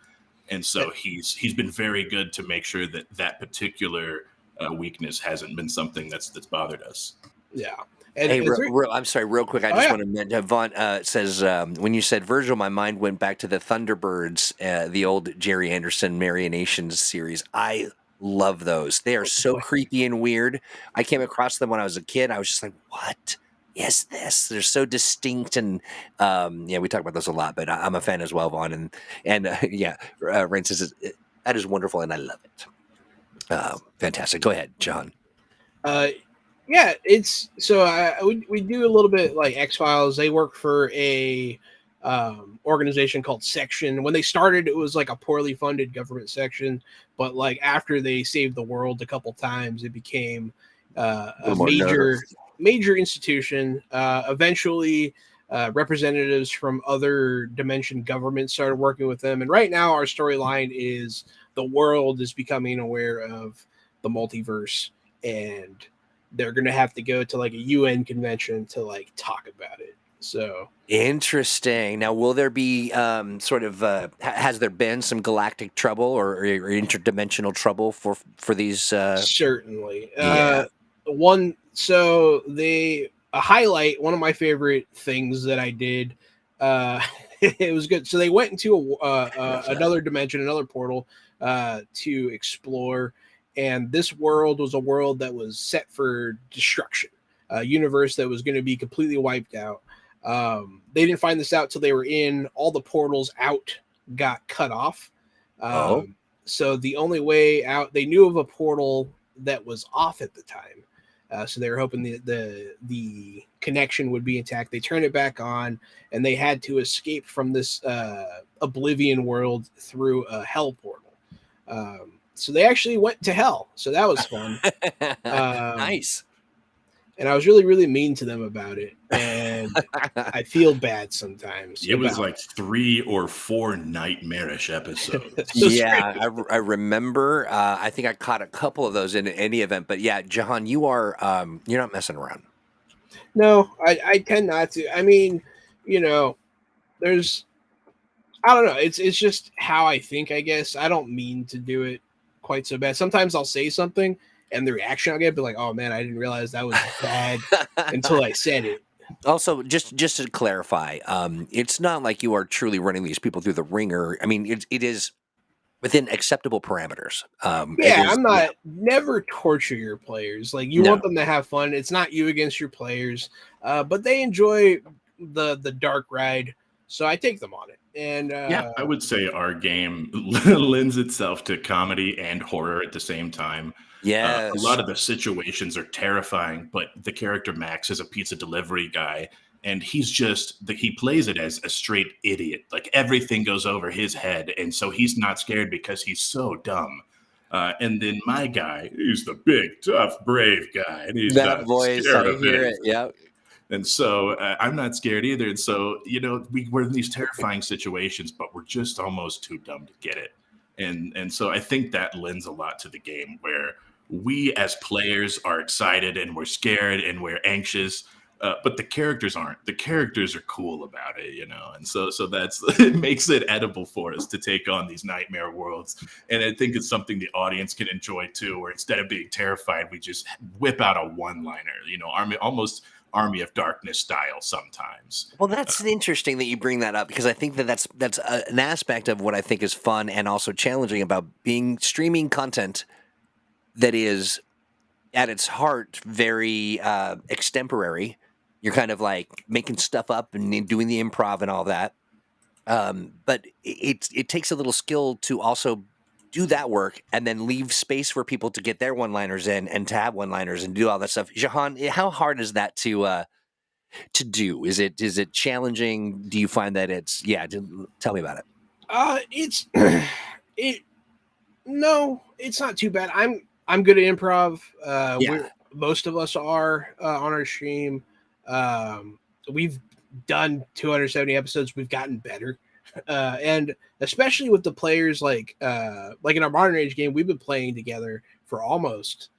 and so he's been very good to make sure that particular weakness hasn't been something that's bothered us. Yeah. And I'm sorry, real quick. I just want to mention, Vaughn says, when you said Virgil, my mind went back to the Thunderbirds, the old Jerry Anderson Marionations series. I love those. They are so creepy and weird. I came across them when I was a kid. I was just like, what is this? They're so distinct. And we talk about those a lot, but I'm a fan as well, Vaughn. Ren says, that is wonderful, and I love it. Fantastic. Go ahead, John. Yeah, it's so we do a little bit like X-Files. They work for a organization called Section. When they started, it was like a poorly funded government section, but like after they saved the world a couple times, it became a little more nerve. major institution. Eventually, representatives from other dimension governments started working with them, and right now our storyline is the world is becoming aware of the multiverse, and they're going to have to go to like a UN convention to like talk about it. So Interesting. Now, will there be has there been some galactic trouble or interdimensional trouble for these? certainly, Yeah. a highlight. One of my favorite things that I did. It was good. So they went into another dimension, another portal, to explore, and this world was a world that was set for destruction, a universe that was going to be completely wiped out. They didn't find this out till they were in. All the portals out got cut off. Oh. So the only way out, they knew of a portal that was off at the time. So they were hoping the connection would be intact. They turned it back on, and they had to escape from this oblivion world through a hell portal. So they actually went to hell. So that was fun. Nice. And I was really, really mean to them about it. And I feel bad sometimes. It was like 3 or 4 nightmarish episodes. Yeah, I remember. I think I caught a couple of those in any event. But yeah, Jahan, you're not messing around. No, I tend not to. I mean, there's I don't know. It's just how I think, I guess. I don't mean to do it quite so bad. Sometimes I'll say something and the reaction I'll get be like, oh man, I didn't realize that was bad until I said it. Also, just to clarify, it's not like you are truly running these people through the ringer. I mean, it is within acceptable parameters. I'm not never torture your players. Like you want them to have fun. It's not you against your players, but they enjoy the dark ride, so I take them on it. And yeah, I would say our game lends itself to comedy and horror at the same time. Yes. A lot of the situations are terrifying, but the character Max is a pizza delivery guy, and he plays it as a straight idiot. Like everything goes over his head, and so he's not scared because he's so dumb. And then my guy, he's the big, tough, brave guy, and he's that not voice. scared I of hear it. it. Yeah. And so I'm not scared either. And so, we're in these terrifying situations, but we're just almost too dumb to get it. And so I think that lends a lot to the game where we as players are excited and we're scared and we're anxious, but the characters aren't. The characters are cool about it, And so that's it makes it edible for us to take on these nightmare worlds. And I think it's something the audience can enjoy too, where instead of being terrified, we just whip out a one-liner, Army of Darkness style sometimes. Well, that's interesting that you bring that up because I think that's an aspect of what I think is fun and also challenging about streaming content that is at its heart very extemporary. You're kind of like making stuff up and doing the improv and all that. But it takes a little skill to also do that work and then leave space for people to get their one-liners in and to have one-liners and do all that stuff. Jahan, how hard is that to do? Is it challenging? Do you find that tell me about it. It's no, it's not too bad. I'm good at improv. Most of us are on our stream. We've done 270 episodes. We've gotten better. And especially with the players, like in our modern age game, we've been playing together for almost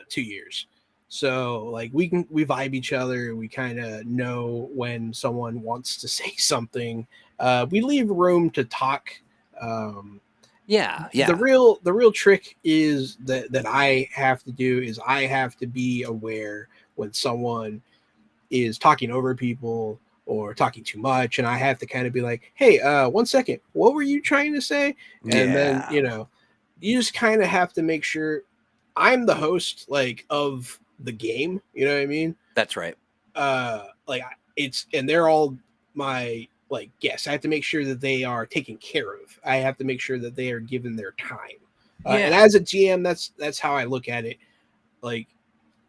2 years. So like we vibe each other. We kind of know when someone wants to say something. We leave room to talk. Yeah. The real trick is that I have to do is I have to be aware when someone is talking over people or talking too much, and I have to kind of be like, hey, 1 second, what were you trying to say? And then you just kind of have to make sure I'm the host of the game, you know what I mean? That's right. And they're all my guests. I have to make sure that they are taken care of. I have to make sure that they are given their time. And as a GM, that's how I look at it. Like,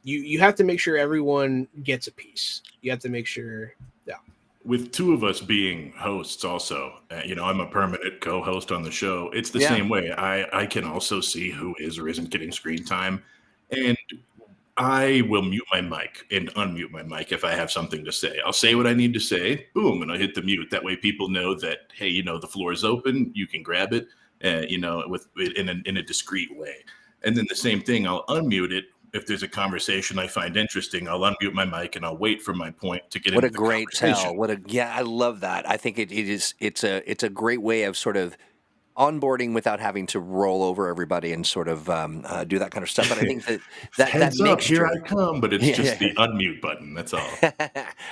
you have to make sure everyone gets a piece. You have to make sure, yeah. With two of us being hosts also, I'm a permanent co-host on the show. It's the same way. I can also see who is or isn't getting screen time, and I will mute my mic and unmute my mic if I have something to say. I'll say what I need to say, boom, and I'll hit the mute. That way people know that, hey, the floor is open. You can grab it, in a discreet way. And then the same thing, I'll unmute it. If there's a conversation I find interesting, I'll unmute my mic and I'll wait for my point to get What into a the great conversation. tell. I love that. I think it's a great way of sort of onboarding without having to roll over everybody and sort of do that kind of stuff. But I think that Heads up, here mixture. I come, but it's just Yeah. the unmute button. That's all.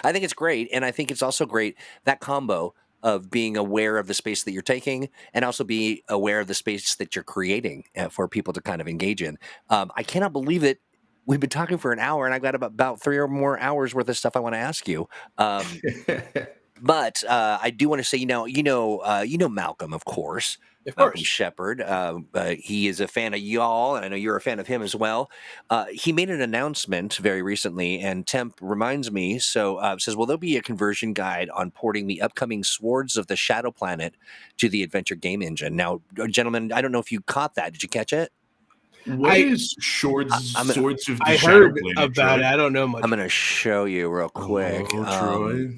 I think it's great, and I think it's also great that combo of being aware of the space that you're taking and also be aware of the space that you're creating for people to kind of engage in. I cannot believe it. We've been talking for an hour, and I've got about 3 or more hours worth of stuff I want to ask you. But I do want to say, Malcolm, of course. Of Malcolm course. Shepard. He is a fan of y'all, and I know you're a fan of him as well. He made an announcement very recently, and Temp reminds me. So says, "Will there be a conversion guide on porting the upcoming Swords of the Shadow Planet to the Adventure Game Engine?" Now, gentlemen, I don't know if you caught that. Did you catch it? What is Swords I'm gonna, of the I Shadow heard Planet, about Troy? it. I don't know much. I'm going to show you real quick. Oh, Troy.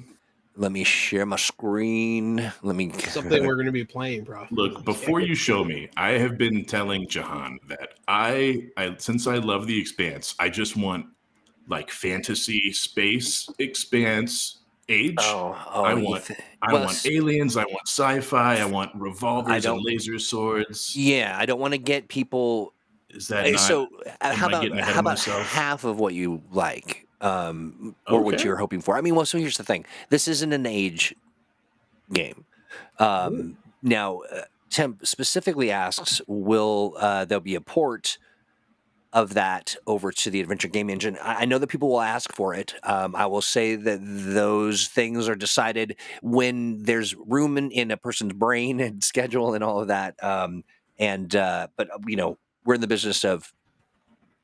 Let me share my screen. Something we're going to be playing, bro. Look, before you show me, I have been telling Jahan that I since I love the Expanse, I just want like fantasy space Expanse age. I want aliens, I want sci-fi, I want revolvers and laser swords. Yeah, I don't want to get people. Is that not? So how about myself? half of what you like, or what Okay. you're hoping for? I mean, well, so here's the thing: this isn't an age game. Now, Temp specifically asks, will there be a port of that over to the Adventure Game Engine? I know that people will ask for it. I will say that those things are decided when there's room in a person's brain and schedule and all of that. But we're in the business of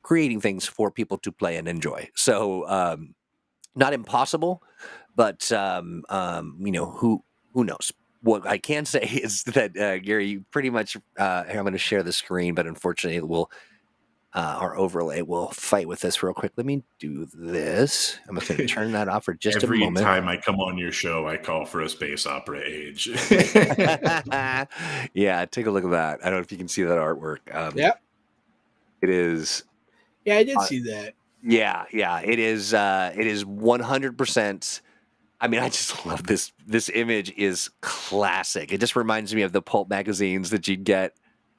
creating things for people to play and enjoy. So not impossible, but who knows? What I can say is that Gary, you pretty much. I'm going to share the screen, but unfortunately, it will. Our overlay will fight with this real quick. Let me do this. I'm just going to turn that off for just a moment. Every time I come on your show, I call for a space opera age. Yeah, take a look at that. I don't know if you can see that artwork. Yep. It is. Yeah, I did see that. Yeah, it is. It is 100%. I mean, I just love this. This image is classic. It just reminds me of the pulp magazines that you'd get.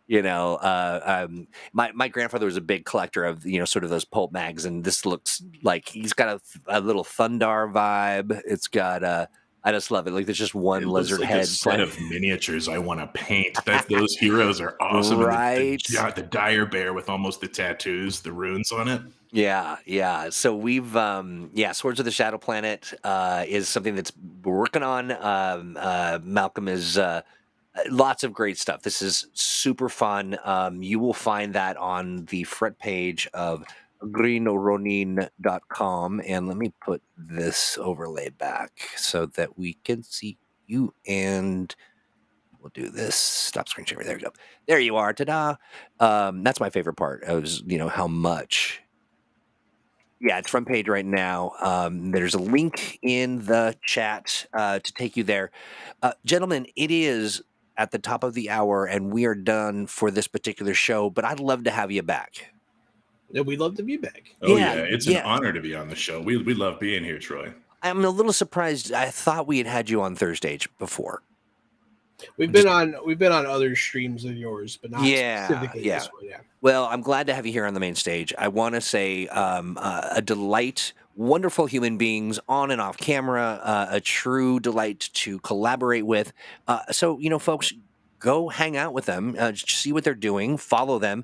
My grandfather was a big collector of sort of those pulp mags, and this looks like he's got a little Thundar vibe. It's got I just love it. Like there's just one lizard like head. A set of miniatures I want to paint. Those heroes are awesome. Right? And the dire bear with almost the tattoos, the runes on it. Yeah. So we've Swords of the Shadow Planet is something that's we're working on. Malcolm is. Lots of great stuff. This is super fun. You will find that on the front page of greenoRonin.com. And let me put this overlay back so that we can see you. And we'll do this. Stop screen sharing. There we go. There you are. Ta-da. That's my favorite part. Is how much. Yeah, it's front page right now. There's a link in the chat to take you there. Gentlemen, it is at the top of the hour, and we are done for this particular show, but I'd love to have you back. Yeah, we'd love to be back. Oh, yeah. It's an honor to be on the show. We love being here, Troy. I'm a little surprised. I thought we had you on ThursdAGE before. We've been on other streams of yours, but not specifically this one. Yeah. Well, I'm glad to have you here on the main stage. I want to say a delight, wonderful human beings on and off camera, a true delight to collaborate with. So, folks, go hang out with them, see what they're doing, follow them.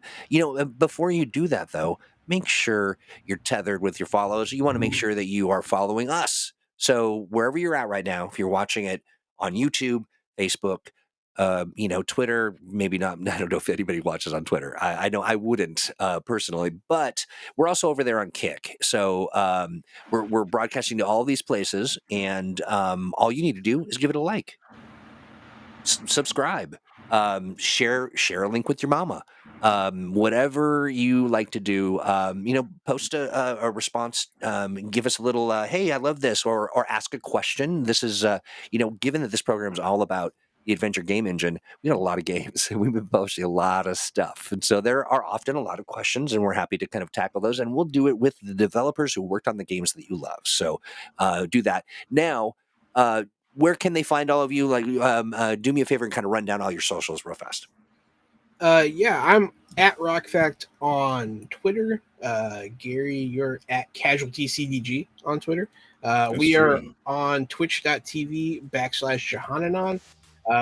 Before you do that, though, make sure you're tethered with your follows. You want to make sure that you are following us. So wherever you're at right now, if you're watching it on YouTube, Facebook, Twitter, maybe not. I don't know if anybody watches on Twitter. I know I wouldn't personally, but we're also over there on Kick. So we're broadcasting to all these places, and all you need to do is give it a like, subscribe, share a link with your mama. Whatever you like to do, post a response, give us a little, hey, I love this, or ask a question. This is, given that this program is all about the Adventure Game Engine, we got a lot of games and we've been posting a lot of stuff. And so there are often a lot of questions, and we're happy to kind of tackle those. And we'll do it with the developers who worked on the games that you love. So do that. Now, where can they find all of you? Like, do me a favor and kind of run down all your socials real fast. Yeah, I'm at RockFact on Twitter. Gary, you're at CasualtyCDG on Twitter. We are on twitch.tv/Jahananon.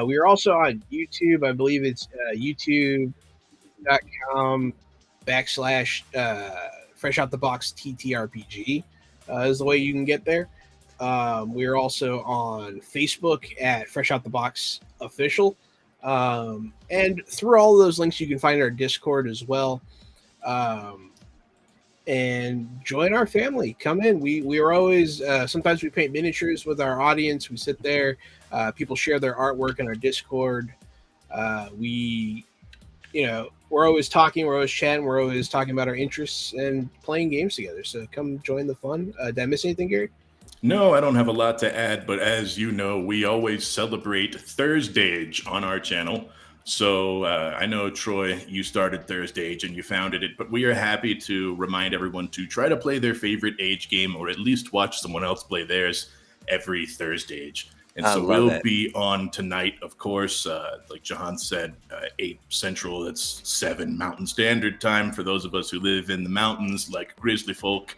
We are also on YouTube. I believe it's youtube.com/Fresh Out the Box TTRPG is the way you can get there. We are also on Facebook at Fresh Out the Box Official. And through all those links, you can find our Discord as well. And join our family. Come in. We are always, sometimes we paint miniatures with our audience. We sit there. People share their artwork in our Discord. We're always talking. We're always chatting. We're always talking about our interests and playing games together. So come join the fun. Did I miss anything, Gary? No, I don't have a lot to add, but as you know, we always celebrate ThursdAGE on our channel. So I know, Troy, you started ThursdAGE and you founded it, but we are happy to remind everyone to try to play their favorite age game, or at least watch someone else play theirs every ThursdAGE. And so we'll be on tonight, of course, like Jahan said, 8 Central, that's 7 Mountain Standard Time for those of us who live in the mountains like grizzly folk.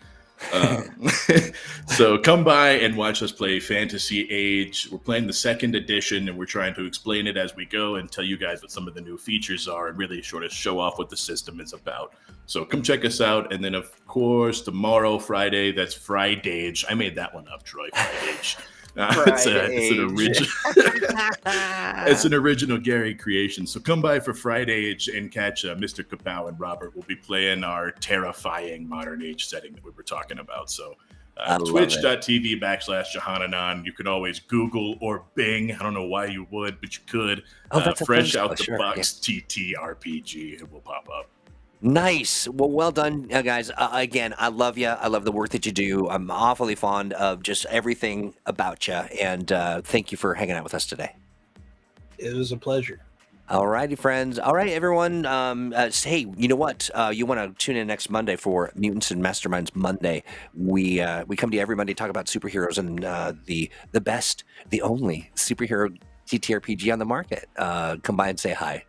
So come by and watch us play Fantasy Age. We're playing the 2nd edition, and we're trying to explain it as we go and tell you guys what some of the new features are and really sort of show off what the system is about. So come check us out. And then, of course, tomorrow, Friday, that's TriDage. I made that one up, Troy. TriDage. It's an original Gary creation. So come by for TriDage and catch Mr. Kapow and Robert. Will be playing our terrifying modern age setting that we were talking about. So twitch.tv/Jahananon. You could always Google or Bing. I don't know why you would, but you could. Fresh Out the Box TTRPG. It will pop up. Nice. Well done, guys. Again, I love you. I love the work that you do. I'm awfully fond of just everything about you. And thank you for hanging out with us today. It was a pleasure. All righty, friends. All right, everyone. Hey, you know what? You want to tune in next Monday for Mutants and Masterminds Monday. We come to you every Monday to talk about superheroes and the best, the only superhero TTRPG on the market. Come by and say hi.